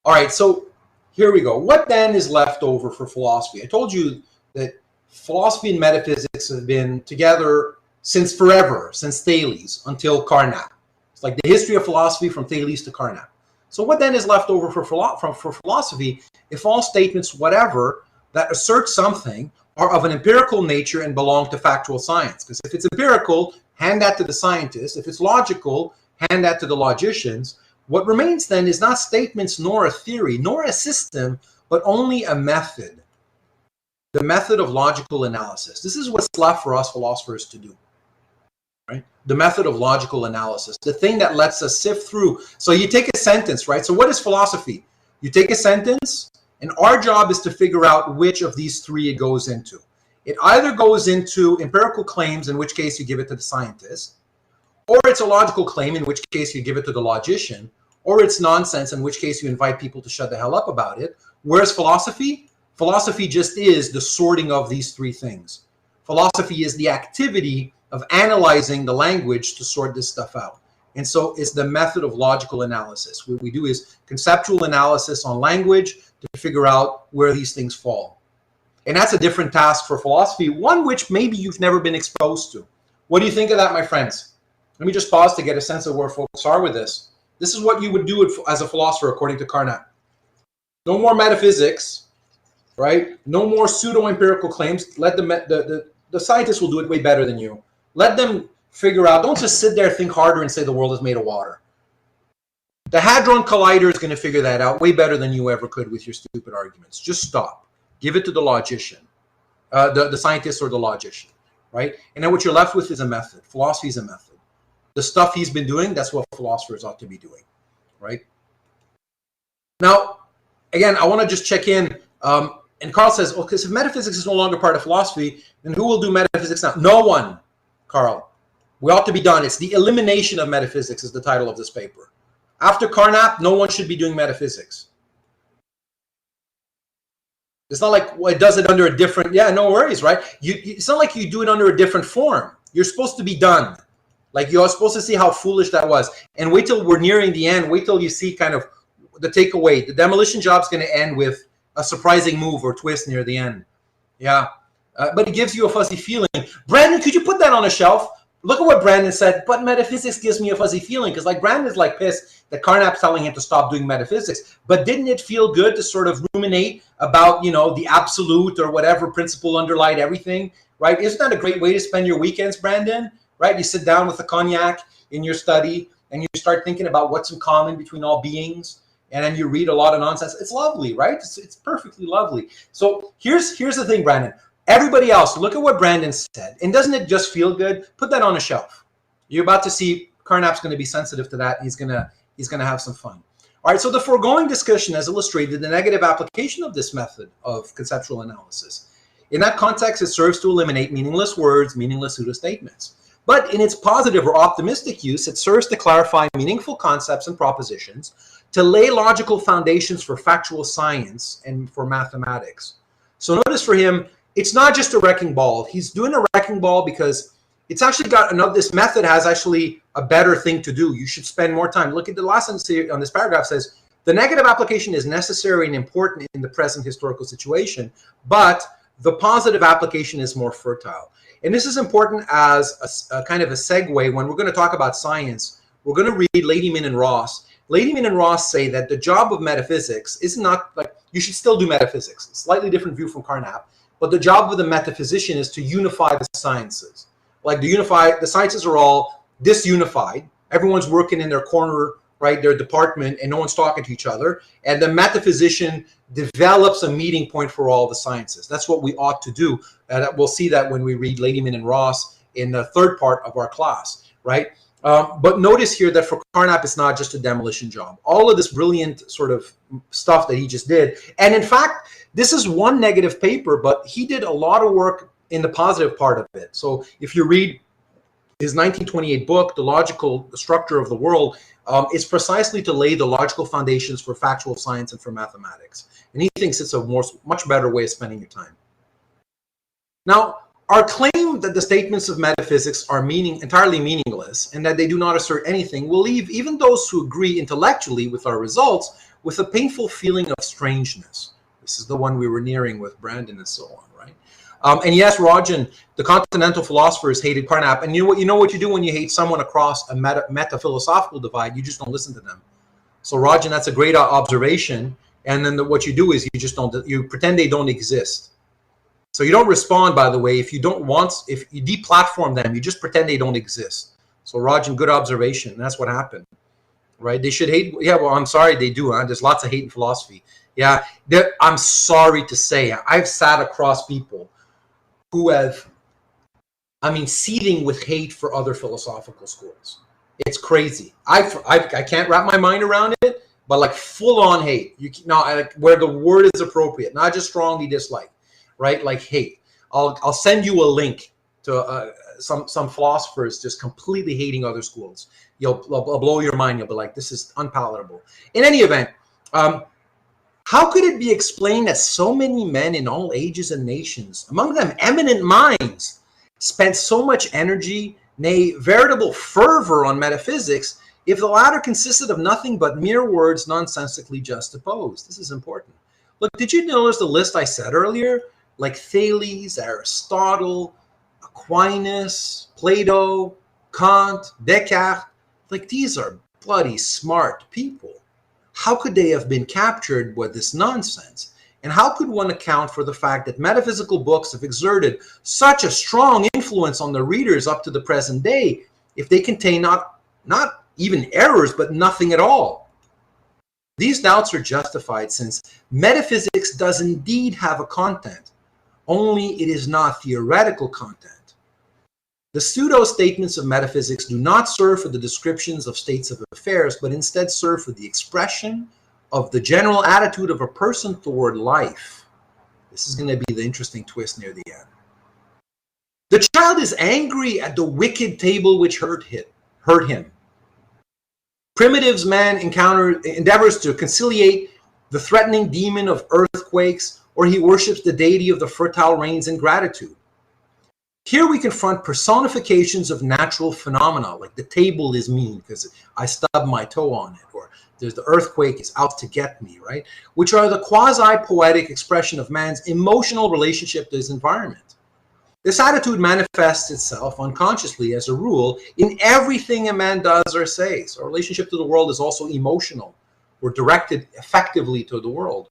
All right, so here we go. What then is left over for philosophy? I told you that philosophy and metaphysics have been together since forever, since Thales until Carnap. It's like the history of philosophy from Thales to Carnap. So what then is left over for philosophy if all statements, whatever, that assert something are of an empirical nature and belong to factual science? Because if it's empirical, hand that to the scientists. If it's logical, hand that to the logicians. What remains then is not statements nor a theory, nor a system, but only a method. The method of logical analysis. This is what's left for us philosophers to do, right? The method of logical analysis, the thing that lets us sift through. So you take a sentence, right? So what is philosophy? You take a sentence, and our job is to figure out which of these three it goes into. It either goes into empirical claims, in which case you give it to the scientist, or it's a logical claim, in which case you give it to the logician, or it's nonsense, in which case you invite people to shut the hell up about it. Whereas philosophy just is the sorting of these three things. Philosophy is the activity of analyzing the language to sort this stuff out. And so it's the method of logical analysis. What we do is conceptual analysis on language to figure out where these things fall. And that's a different task for philosophy, one which maybe you've never been exposed to. What do you think of that, my friends? Let me just pause to get a sense of where folks are with this. This is what you would do as a philosopher, according to Carnap. No more metaphysics, right? No more pseudo-empirical claims. Let the scientists will do it way better than you. Let them figure out. Don't just sit there, think harder, and say the world is made of water. The Hadron Collider is going to figure that out way better than you ever could with your stupid arguments. Just stop. Give it to the logician, the scientist or the logician, right? And then what you're left with is a method. Philosophy is a method. The stuff he's been doing, that's what philosophers ought to be doing, right? Now, again, I want to just check in. And Carl says, okay, so if metaphysics is no longer part of philosophy, then who will do metaphysics now? No one, Carl. We ought to be done. It's the elimination of metaphysics is the title of this paper. After Carnap, no one should be doing metaphysics. It's not like it does it under a different, yeah, no worries, right? It's not like you do it under a different form. You're supposed to be done. Like you're supposed to see how foolish that was. And wait till we're nearing the end. Wait till you see kind of the takeaway. The demolition job's going to end with a surprising move or twist near the end. Yeah. But it gives you a fuzzy feeling. Brandon, could you put that on a shelf? look at what Brandon said, but metaphysics gives me a fuzzy feeling, because like Brandon's like pissed that Carnap's telling him to stop doing metaphysics, but didn't it feel good to sort of ruminate about, you know, the absolute or whatever principle underlied everything, right? Isn't that a great way to spend your weekends, Brandon? Right? You sit down with a cognac in your study and you start thinking about what's in common between all beings, and then you read a lot of nonsense. It's lovely, right? It's perfectly lovely. So here's the thing, Brandon. Everybody else, look at what Brandon said. And doesn't it just feel good? Put that on a shelf. You're about to see Carnap's going to be sensitive to that. He's going to have some fun. All right, so the foregoing discussion has illustrated the negative application of this method of conceptual analysis. In that context, it serves to eliminate meaningless words, meaningless pseudo-statements. But in its positive or optimistic use, it serves to clarify meaningful concepts and propositions, to lay logical foundations for factual science and for mathematics. So notice for him, it's not just a wrecking ball. He's doing a wrecking ball because it's actually got another, this method has actually a better thing to do. You should spend more time. Look at the last sentence here on this paragraph says, the negative application is necessary and important in the present historical situation, but the positive application is more fertile. And this is important as a kind of a segue when we're going to talk about science. We're going to read Ladyman and Ross. Ladyman and Ross say that the job of metaphysics is not like, you should still do metaphysics. Slightly different view from Carnap. But the job of the metaphysician is to unify the sciences. Like the sciences are all disunified. Everyone's working in their corner, right, their department, and no one's talking to each other. And the metaphysician develops a meeting point for all the sciences. That's what we ought to do. We'll see that when we read Ladyman and Ross in the third part of our class, right? But notice here that for Carnap, it's not just a demolition job. All of this brilliant sort of stuff that he just did. And in fact, this is one negative paper, but he did a lot of work in the positive part of it. So if you read his 1928 book, The Logical Structure of the World, it's precisely to lay the logical foundations for factual science and for mathematics. And he thinks it's a much better way of spending your time. Now, our claim that the statements of metaphysics are entirely meaningless and that they do not assert anything will leave even those who agree intellectually with our results with a painful feeling of strangeness. This is the one we were nearing with Brandon and so on, right? And yes, Rajan, the continental philosophers hated Carnap. And you know what you do when you hate someone across a meta-philosophical divide? You just don't listen to them. So Rajan, that's a great observation. And then what you do is you pretend they don't exist. So you don't respond, by the way, if you deplatform them, you just pretend they don't exist. So Rajan, good observation. That's what happened, right? They should hate. Yeah, well, I'm sorry they do. Huh? There's lots of hate in philosophy. Yeah, I'm sorry to say, I've sat across people who have, seething with hate for other philosophical schools. It's crazy. I can't wrap my mind around it, but like full-on hate. Where the word is appropriate, not just strongly dislike. Right, like hate. I'll send you a link to some philosophers just completely hating other schools. You'll blow your mind. You'll be like, this is unpalatable. In any event, how could it be explained that so many men in all ages and nations, among them eminent minds, spent so much energy, nay, veritable fervor on metaphysics, if the latter consisted of nothing but mere words nonsensically juxtaposed? This is important. Look, did you notice the list I said earlier? Like Thales, Aristotle, Aquinas, Plato, Kant, Descartes. Like, these are bloody smart people. How could they have been captured with this nonsense? And how could one account for the fact that metaphysical books have exerted such a strong influence on the readers up to the present day if they contain not even errors, but nothing at all? These doubts are justified since metaphysics does indeed have a content, only it is not theoretical content. The pseudo-statements of metaphysics do not serve for the descriptions of states of affairs, but instead serve for the expression of the general attitude of a person toward life. This is going to be the interesting twist near the end. The child is angry at the wicked table which hurt him. Primitives man endeavors to conciliate the threatening demon of earthquakes, or he worships the deity of the fertile rains in gratitude. Here we confront personifications of natural phenomena, like the table is mean because I stubbed my toe on it, or there's the earthquake is out to get me, right? Which are the quasi-poetic expression of man's emotional relationship to his environment. This attitude manifests itself unconsciously, as a rule, in everything a man does or says. Our relationship to the world is also emotional. We're directed effectively to the world.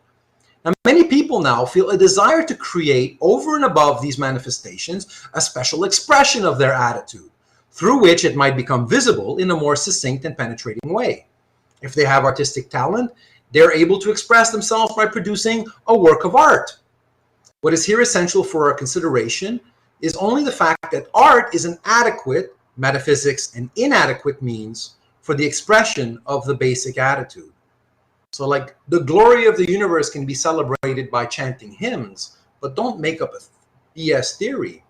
Now, many people now feel a desire to create, over and above these manifestations, a special expression of their attitude, through which it might become visible in a more succinct and penetrating way. If they have artistic talent, they're able to express themselves by producing a work of art. What is here essential for our consideration is only the fact that art is an adequate, metaphysics an inadequate means for the expression of the basic attitude. So like the glory of the universe can be celebrated by chanting hymns, but don't make up a BS theory,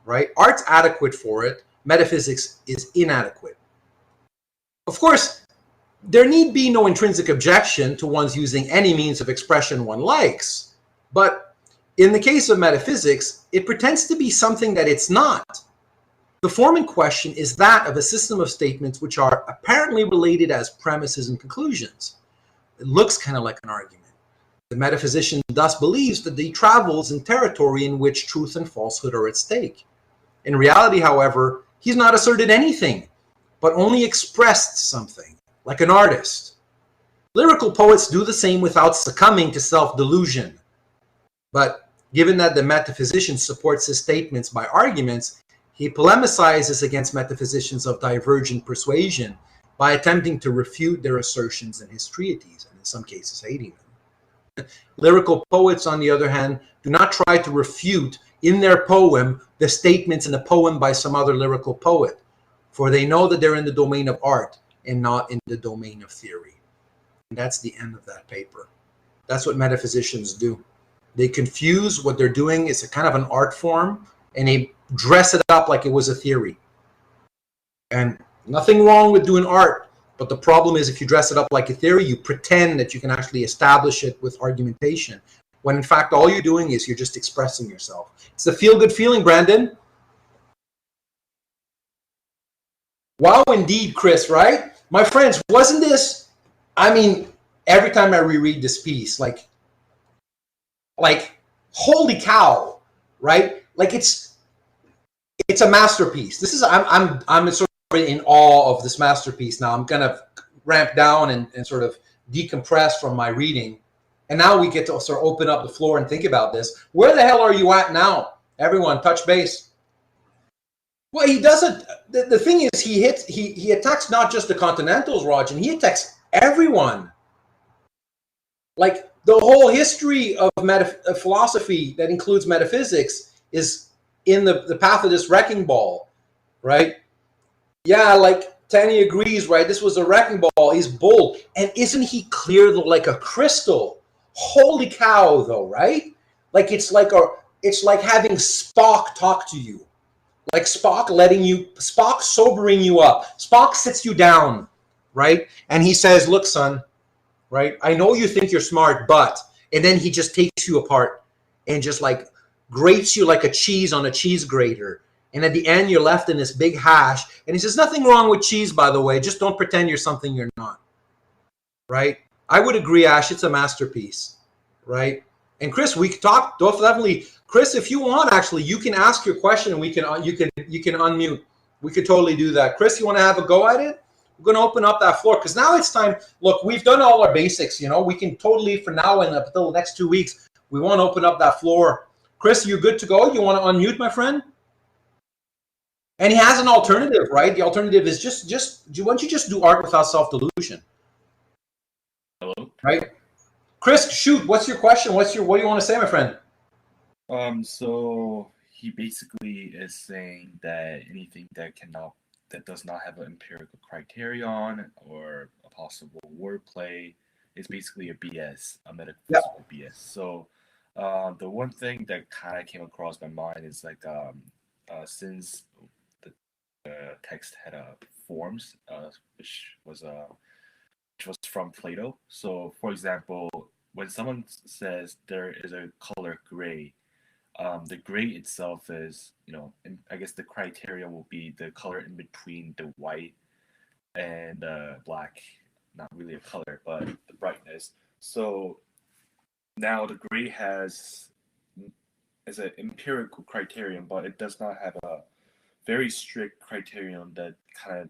right? Art's adequate for it. Metaphysics is inadequate. Of course, there need be no intrinsic objection to one's using any means of expression one likes, but in the case of metaphysics, it pretends to be something that it's not. The form in question is that of a system of statements which are apparently related as premises and conclusions. It looks kind of like an argument. The metaphysician thus believes that he travels in territory in which truth and falsehood are at stake. In reality, however, he's not asserted anything, but only expressed something, like an artist. Lyrical poets do the same without succumbing to self-delusion. But given that the metaphysician supports his statements by arguments, he polemicizes against metaphysicians of divergent persuasion by attempting to refute their assertions in his treatise, and in some cases hating them. Lyrical poets, on the other hand, do not try to refute in their poem the statements in a poem by some other lyrical poet, for they know that they're in the domain of art and not in the domain of theory. And that's the end of that paper. That's what metaphysicians do. They confuse what they're doing. It's a kind of an art form, and they dress it up like it was a theory. And nothing wrong with doing art, but the problem is if you dress it up like a theory, you pretend that you can actually establish it with argumentation, when in fact all you're doing is you're just expressing yourself. It's a feel-good feeling, Brandon. Wow, indeed, Chris, right? My friends, wasn't this, I mean, every time I reread this piece, like holy cow, right? Like it's a masterpiece. This is I'm sort of in awe of this masterpiece now. I'm kind of ramped down and sort of decompressed from my reading, and now we get to sort of open up the floor and think about this. Where the hell are you at now? Everyone, touch base. Well, he doesn't. The thing is, he attacks not just the Continentals, Rajan. He attacks everyone. Like the whole history of philosophy that includes metaphysics is in the path of this wrecking ball, right? Yeah, like Tanny agrees, right? This was a wrecking ball. He's bold. And isn't he clear like a crystal? Holy cow, though, right? Like it's like having Spock talk to you. Like Spock sobering you up. Spock sits you down, right? And he says, look, son, right? I know you think you're smart, but, and then he just takes you apart and just like grates you like a cheese on a cheese grater. And at the end, you're left in this big hash. And he says, nothing wrong with cheese, by the way. Just don't pretend you're something you're not, right? I would agree, Ash. It's a masterpiece, right? And Chris, we could talk definitely. Chris, if you want, actually, you can ask your question and you can unmute. We could totally do that. Chris, you want to have a go at it? We're going to open up that floor because now it's time. Look, we've done all our basics. You know, we can totally, for now and until the next 2 weeks, we want to open up that floor. Chris, you good to go? You want to unmute, my friend? And he has an alternative, right? The alternative is why don't you just do art without self-delusion? Hello. Right? Chris, shoot. What's your question? What do you want to say, my friend? So he basically is saying that anything that does not have an empirical criterion or a possible wordplay is basically a BS, a metaphysical BS. So the one thing that kind of came across my mind is like since the text had forms, which was from Plato. So, for example, when someone says there is a color gray, the gray itself is, I guess the criteria will be the color in between the white and black. Not really a color, but the brightness. So now the gray has as an empirical criterion, but it does not have a very strict criterion that kind of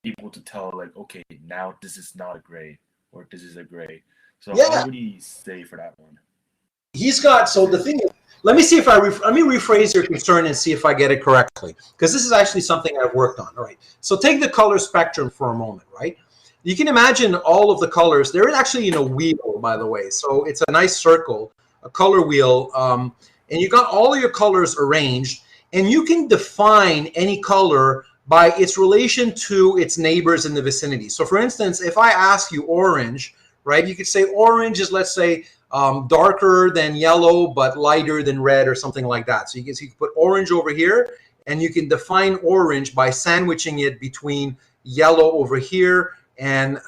able to tell like, okay, now this is not a gray or this is a gray. So Yeah, how would he say for that one? he's got. So the thing is, let me see if let me rephrase your concern and see if I get it correctly, because this is actually something I've worked on. All right. So take the color spectrum for a moment, right? You can imagine all of the colors. They're actually in a wheel, by the way. So it's a nice circle, a color wheel, and you got all of your colors arranged, and you can define any color by its relation to its neighbors in the vicinity. So for instance, if I ask you orange, right, you could say orange is, let's say, darker than yellow but lighter than red or something like that. So you can put orange over here, and you can define orange by sandwiching it between yellow over here and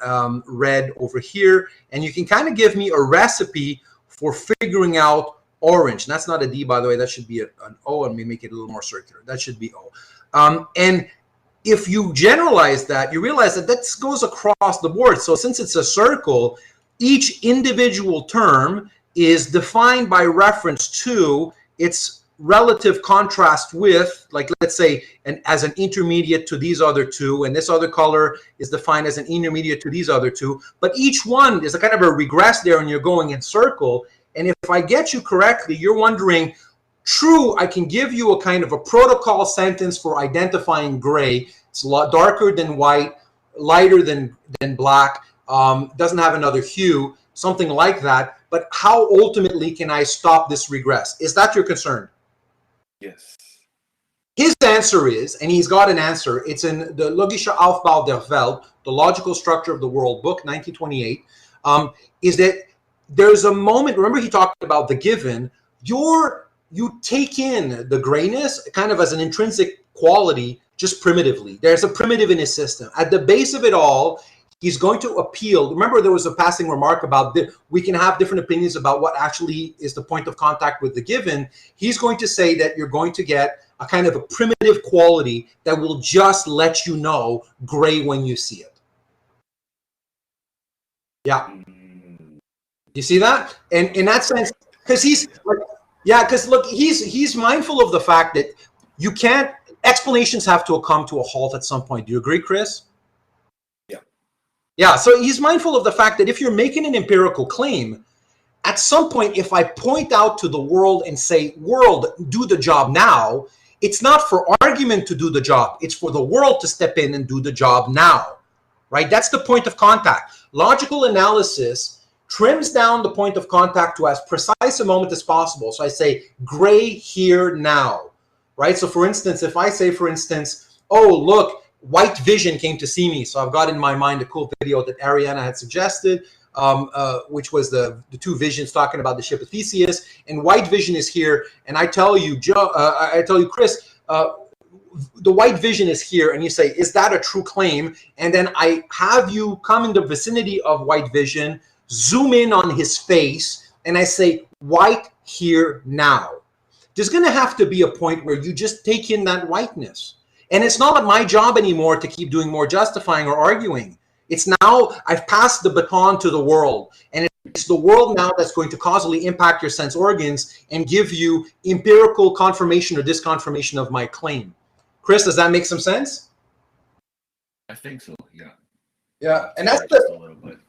red over here. And you can kind of give me a recipe for figuring out orange. And that's not a D, by the way. That should be an O, and we make it a little more circular. That should be O. And if you generalize that, you realize that that goes across the board. So since it's a circle, each individual term is defined by reference to its relative contrast with, like, let's say, as an intermediate to these other two, and this other color is defined as an intermediate to these other two. But each one is a kind of a regress there, and you're going in circle. And if I get you correctly, you're wondering, true, I can give you a kind of a protocol sentence for identifying gray. It's a lot darker than white, lighter than black, doesn't have another hue, something like that. But how ultimately can I stop this regress? Is that your concern? Yes. His answer is, and he's got an answer, it's in the Logischer Aufbau der Welt, The Logical Structure of the World, book 1928, is that there's a moment, remember he talked about the given, you take in the grayness kind of as an intrinsic quality, just primitively. There's a primitive in his system. At the base of it all, he's going to appeal. Remember, there was a passing remark about we can have different opinions about what actually is the point of contact with the given. He's going to say that you're going to get a kind of a primitive quality that will just let you know gray when you see it. Yeah. You see that? And in that sense, because look, he's mindful of the fact that you can't, explanations have to come to a halt at some point. Do you agree, Chris? Yeah, so he's mindful of the fact that if you're making an empirical claim, at some point, if I point out to the world and say, world, do the job now, it's not for argument to do the job. It's for the world to step in and do the job now, right? That's the point of contact. Logical analysis trims down the point of contact to as precise a moment as possible. So I say, gray here now, right? So for instance, if I say, for instance, oh, look, White Vision came to see me. So I've got in my mind a cool video that Ariana had suggested, which was the two visions talking about the ship of Theseus. And White Vision is here. And I tell you, Chris, the White Vision is here. And you say, is that a true claim? And then I have you come in the vicinity of White Vision, zoom in on his face, and I say, white here now. There's going to have to be a point where you just take in that whiteness. And it's not my job anymore to keep doing more justifying or arguing. It's now I've passed the baton to the world. And it's the world now that's going to causally impact your sense organs and give you empirical confirmation or disconfirmation of my claim. Chris, does that make some sense? I think so, yeah. Yeah, and that's just a little bit.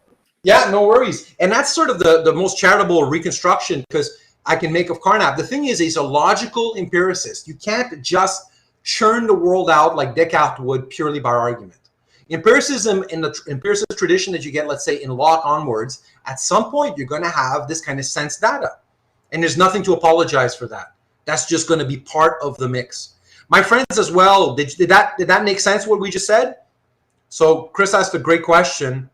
Yeah, no worries. And that's sort of the most charitable reconstruction because I can make of Carnap. The thing is, he's a logical empiricist. You can't just churn the world out like Descartes would purely by argument. Empiricism, in the empiricist tradition that you get, let's say, in Locke onwards, at some point you're going to have this kind of sense data. And there's nothing to apologize for that. That's just going to be part of the mix. My friends as well, did that make sense what we just said? So Chris asked a great question.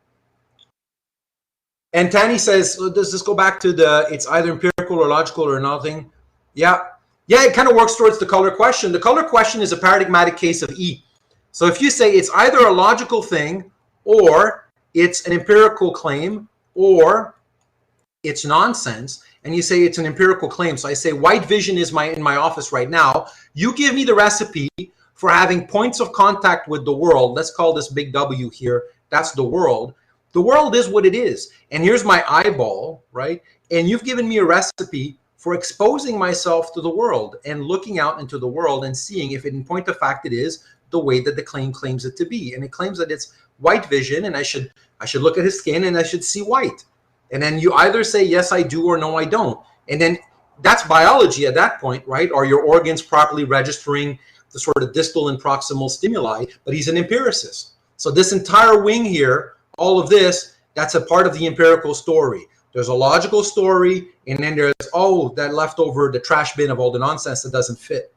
And Tani says, does this go back to it's either empirical or logical or nothing? Yeah. Yeah, it kind of works towards the color question. The color question is a paradigmatic case of E. So if you say it's either a logical thing or it's an empirical claim or it's nonsense, and you say it's an empirical claim. So I say White Vision is in my office right now. You give me the recipe for having points of contact with the world. Let's call this big W here. That's the world. The world is what it is. And here's my eyeball, right? And you've given me a recipe for exposing myself to the world and looking out into the world and seeing if in point of fact it is the way that the claim claims it to be. And it claims that it's white vision, and I should look at his skin and I should see white. And then you either say, yes, I do, or no, I don't. And then that's biology at that point, right? Are your organs properly registering the sort of distal and proximal stimuli? But he's an empiricist. So this entire wing here, all of this, that's a part of the empirical story. There's a logical story, and then there's, oh, that leftover, the trash bin of all the nonsense that doesn't fit.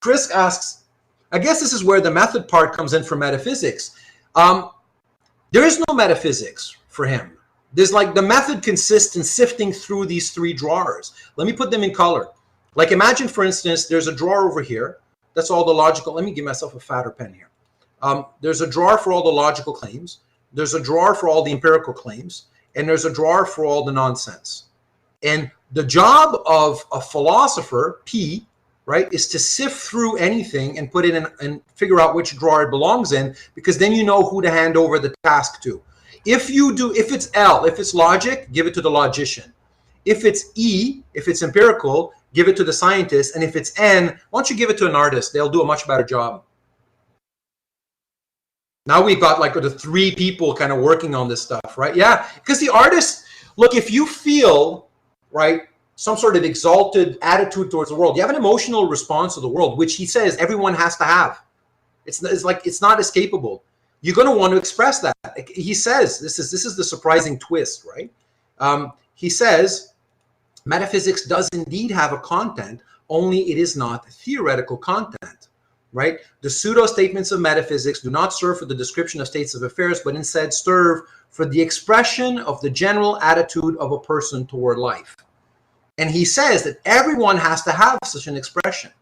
Chris asks, I guess this is where the method part comes in for metaphysics. There is no metaphysics for him. There's like, the method consists in sifting through these three drawers. Let me put them in color. Like imagine, for instance, there's a drawer over here. That's all the logical. Let me give myself a fatter pen here. There's a drawer for all the logical claims. There's a drawer for all the empirical claims. And there's a drawer for all the nonsense. And the job of a philosopher, P, right, is to sift through anything and put it in and figure out which drawer it belongs in, because then you know who to hand over the task to. If it's L, if it's logic, give it to the logician. If it's E, if it's empirical, give it to the scientist. And if it's N, why don't you give it to an artist? They'll do a much better job. Now we've got like the three people kind of working on this stuff, right? Yeah, because the artist, look, if you feel, right, some sort of exalted attitude towards the world, you have an emotional response to the world, which he says everyone has to have. It's like, it's not escapable. You're going to want to express that. He says, this is the surprising twist, right? He says, metaphysics does indeed have a content, only it is not theoretical content, right? The pseudo-statements of metaphysics do not serve for the description of states of affairs, but instead serve for the expression of the general attitude of a person toward life. And he says that everyone has to have such an expression,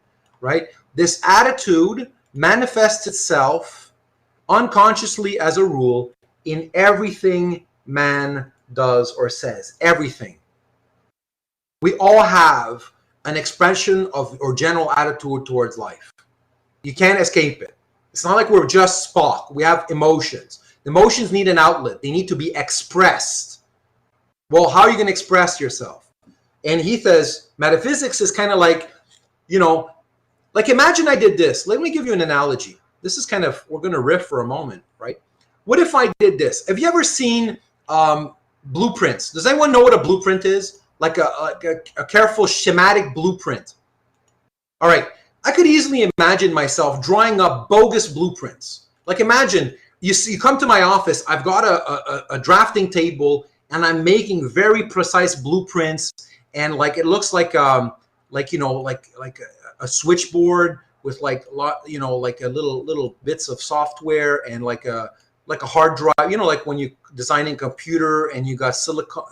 right? This attitude manifests itself unconsciously, as a rule, in everything man does or says. Everything. We all have an expression of or general attitude towards life. You can't escape it. It's not like we're just Spock. We have emotions. Emotions need an outlet. They need to be expressed. Well, how are you going to express yourself? And he says metaphysics is kind of like, you know, like imagine I did this. Let me give you an analogy. This is kind of, we're going to riff for a moment, right? What if I did this? Have you ever seen blueprints? Does anyone know what a blueprint is? Like a careful schematic blueprint. All right. I could easily imagine myself drawing up bogus blueprints. Like imagine you come to my office. I've got a drafting table and I'm making very precise blueprints. And like, it looks like a switchboard with like a little bits of software and like a hard drive, like when you designing a computer and you got silicon,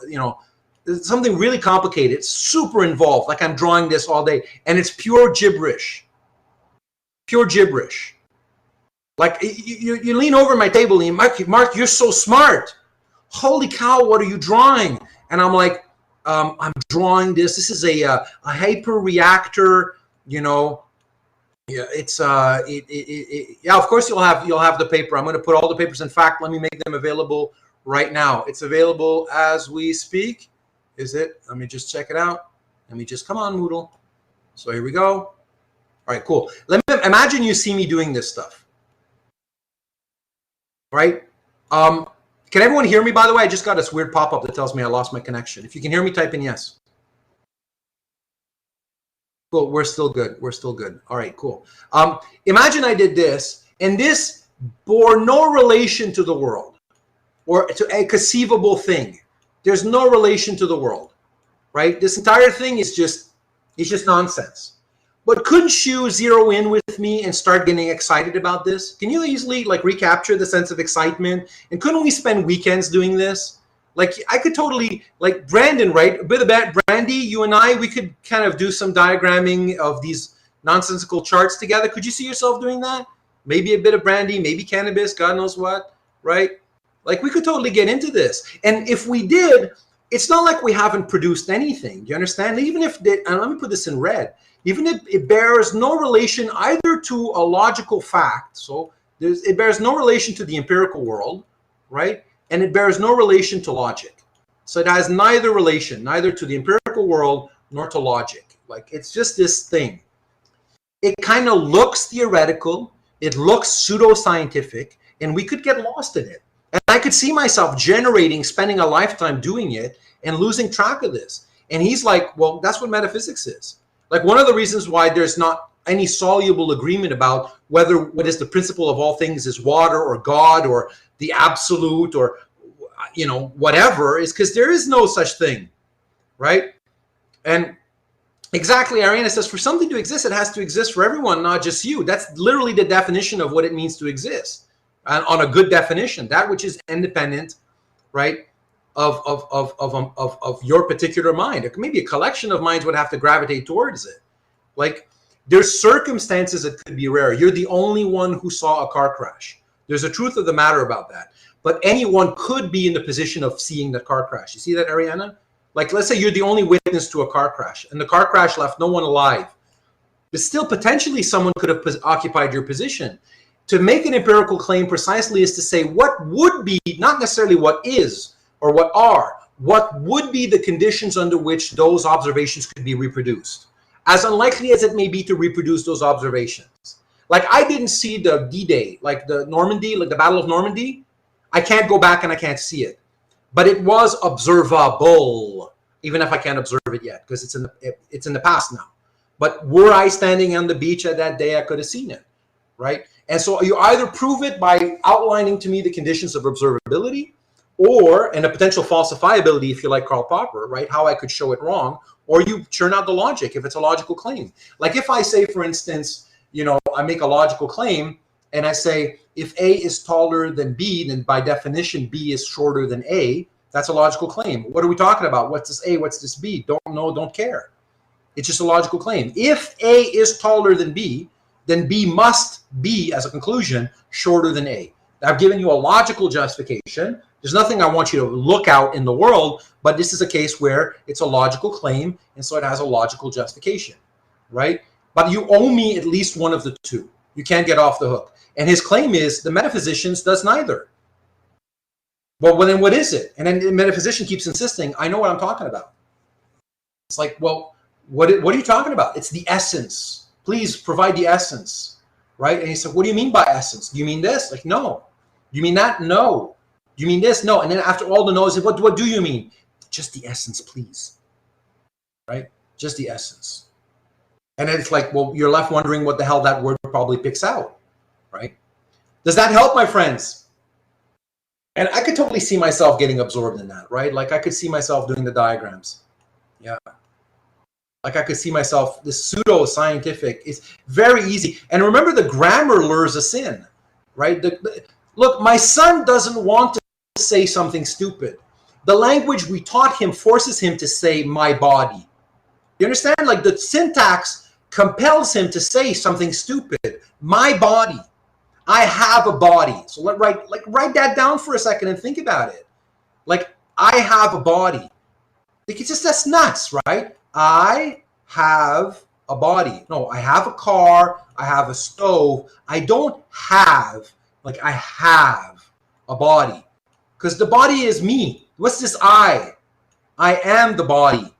something really complicated. It's super involved. Like I'm drawing this all day and it's pure gibberish. Pure gibberish. Like you lean over my table and Mark, you're so smart. Holy cow, what are you drawing? And I'm like, I'm drawing this. This is a hyper reactor, Yeah, it's yeah. Of course, you'll have the paper. I'm going to put all the papers. In fact, let me make them available right now. It's available as we speak. Is it? Let me just check it out. Let me just come on, Moodle. So here we go. All right, cool. Let me imagine you see me doing this stuff. Right? Can everyone hear me? By the way, I just got this weird pop-up that tells me I lost my connection. If you can hear me, type in yes. Cool, we're still good. We're still good. All right, cool. Imagine I did this, and this bore no relation to the world or to a conceivable thing. There's no relation to the world, right? This entire thing is just nonsense. But couldn't you zero in with me and start getting excited about this? Can you easily like recapture the sense of excitement? And couldn't we spend weekends doing this? Like I could totally, like Brandon, right? A bit about Brandy, you and I, we could kind of do some diagramming of these nonsensical charts together. Could you see yourself doing that? Maybe a bit of brandy, maybe cannabis, God knows what, right? Like we could totally get into this. And if we did, it's not like we haven't produced anything. You understand? Even if they, and let me put this in red, even if it bears no relation either to a logical fact, so it bears no relation to the empirical world, right? And it bears no relation to logic. So it has neither relation, neither to the empirical empirical world nor to logic. Like, it's just this thing. It kind of looks theoretical, it looks pseudo-scientific, and we could get lost in it. And I could see myself spending a lifetime doing it and losing track of this. And he's like, well, that's what metaphysics is. Like, one of the reasons why there's not any soluble agreement about what is the principle of all things is water or God or the absolute or, whatever, is because there is no such thing, right? And exactly, Ariana says, for something to exist, it has to exist for everyone, not just you. That's literally the definition of what it means to exist. And on a good definition, that which is independent, right, of your particular mind. Maybe a collection of minds would have to gravitate towards it. Like, there's circumstances that could be rare. You're the only one who saw a car crash. There's a truth of the matter about that. But anyone could be in the position of seeing the car crash. You see that, Ariana? Like, let's say you're the only witness to a car crash, and the car crash left no one alive. But still, potentially, someone could have occupied your position. To make an empirical claim precisely is to say what would be, not necessarily what is or what are, what would be the conditions under which those observations could be reproduced, as unlikely as it may be to reproduce those observations. Like, I didn't see the D-Day, like the Normandy, like the Battle of Normandy. I can't go back and I can't see it. But it was observable, even if I can't observe it yet, because it's in the past now. But were I standing on the beach at that day, I could have seen it, right? And so you either prove it by outlining to me the conditions of observability, and a potential falsifiability, if you like Karl Popper, right? How I could show it wrong, or you churn out the logic if it's a logical claim. Like, if I say, for instance, I make a logical claim and I say, if A is taller than B, then by definition, B is shorter than A. That's a logical claim. What are we talking about? What's this A? What's this B? Don't know, don't care. It's just a logical claim. If A is taller than B, then B must be, as a conclusion, shorter than A. I've given you a logical justification. There's nothing I want you to look out in the world, but this is a case where it's a logical claim, and so it has a logical justification, right? But you owe me at least one of the two. You can't get off the hook. And his claim is the metaphysicians does neither. Well, then what is it? And then the metaphysician keeps insisting, I know what I'm talking about. It's like, well, what are you talking about? It's the essence. Please provide the essence, right? And he said, what do you mean by essence? Do you mean this? Like, no. Do you mean that? No. Do you mean this? No. And then after all the no's, what do you mean? Just the essence, please. Right? Just the essence. And then it's like, well, you're left wondering what the hell that word probably picks out, right? Does that help, my friends? And I could totally see myself getting absorbed in that, right? Like, I could see myself doing the diagrams. Yeah. Like, I could see myself, this pseudo-scientific, it's very easy. And remember, the grammar lures us in, right? Look, my son doesn't want to say something stupid. The language we taught him forces him to say my body. You understand? Like, the syntax compels him to say something stupid. My body. I have a body. So write that down for a second and think about it. Like, I have a body. It's just, that's nuts, right? I have a body. No, I have a car. I have a stove. I don't have, like, I have a body. Because the body is me. What's this I? I am the body.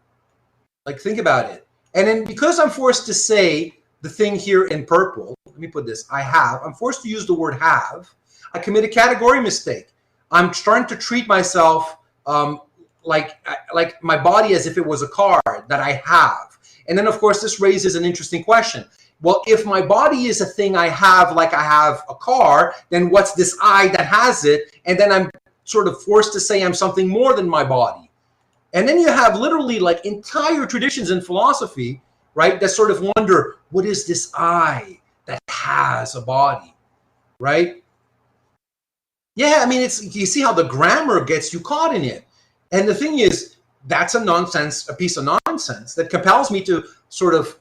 Like, think about it. And then because I'm forced to say the thing here in purple, let me put this, I'm forced to use the word have, I commit a category mistake. I'm starting to treat myself like my body as if it was a car that I have. And then, of course, this raises an interesting question. Well, if my body is a thing I have, like I have a car, then what's this I that has it? And then I'm sort of forced to say I'm something more than my body. And then you have literally like entire traditions in philosophy, right, that sort of wonder, what is this I that has a body, right? Yeah, I mean, you see how the grammar gets you caught in it. And the thing is, that's a piece of nonsense that compels me to sort of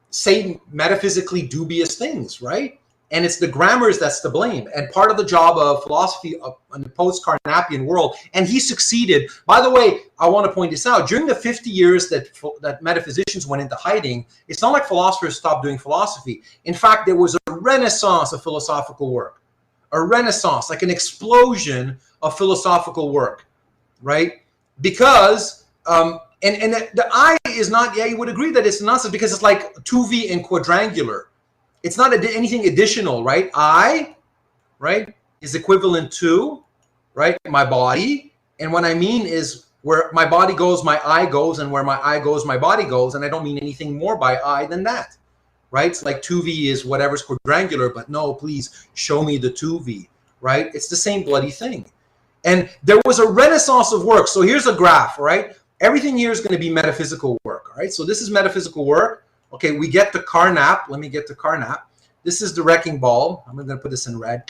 say metaphysically dubious things, right? And it's the grammars that's to blame. And part of the job of philosophy in the post-Carnapian world, and he succeeded. By the way, I want to point this out. During the 50 years that metaphysicians went into hiding, it's not like philosophers stopped doing philosophy. In fact, there was a renaissance of philosophical work. A renaissance, like an explosion of philosophical work, right? Because, and the I is not, yeah, you would agree that it's nonsense because it's like 2V in quadrangular. It's not anything additional, right? I, right, is equivalent to, right, my body. And what I mean is where my body goes, my eye goes, and where my eye goes, my body goes. And I don't mean anything more by I than that, right? It's like 2V is whatever's quadrangular, but no, please show me the 2V, right? It's the same bloody thing. And there was a renaissance of work. So here's a graph, right? Everything here is going to be metaphysical work, all right? So this is metaphysical work. Okay, we get the Carnap. Let me get the Carnap. This is the wrecking ball. I'm going to put this in red.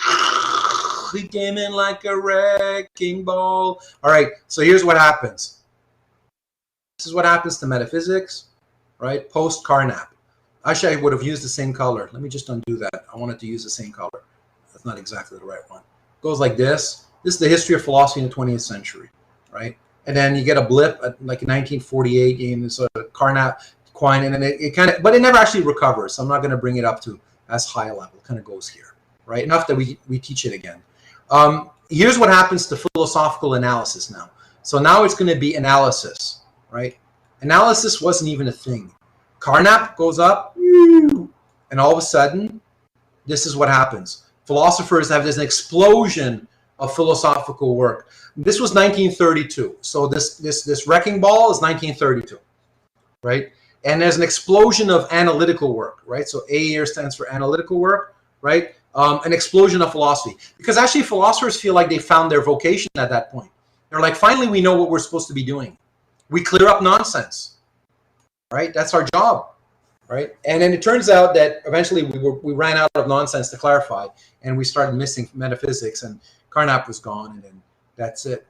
We came in like a wrecking ball. All right, so here's what happens. This is what happens to metaphysics, right? Post Carnap. Actually, I would have used the same color. Let me just undo that. I wanted to use the same color. That's not exactly the right one. It goes like this. This is the history of philosophy in the 20th century, right? And then you get a blip at like in 1948 in this Carnap coin, and then it kind of, but it never actually recovers. So I'm not going to bring it up to as high a level. It kind of goes here, right? Enough that we teach it again. Here's what happens to philosophical analysis now. So now it's going to be analysis, right? Analysis wasn't even a thing. Carnap goes up, and all of a sudden, this is what happens. Philosophers have this explosion of philosophical work. This was 1932. So this wrecking ball is 1932, right? And there's an explosion of analytical work, right? So A here stands for analytical work, right? An explosion of philosophy. Because actually philosophers feel like they found their vocation at that point. They're like, finally, we know what we're supposed to be doing. We clear up nonsense, right? That's our job, right? And then it turns out that eventually we ran out of nonsense to clarify, and we started missing metaphysics, and Carnap was gone, and then that's it.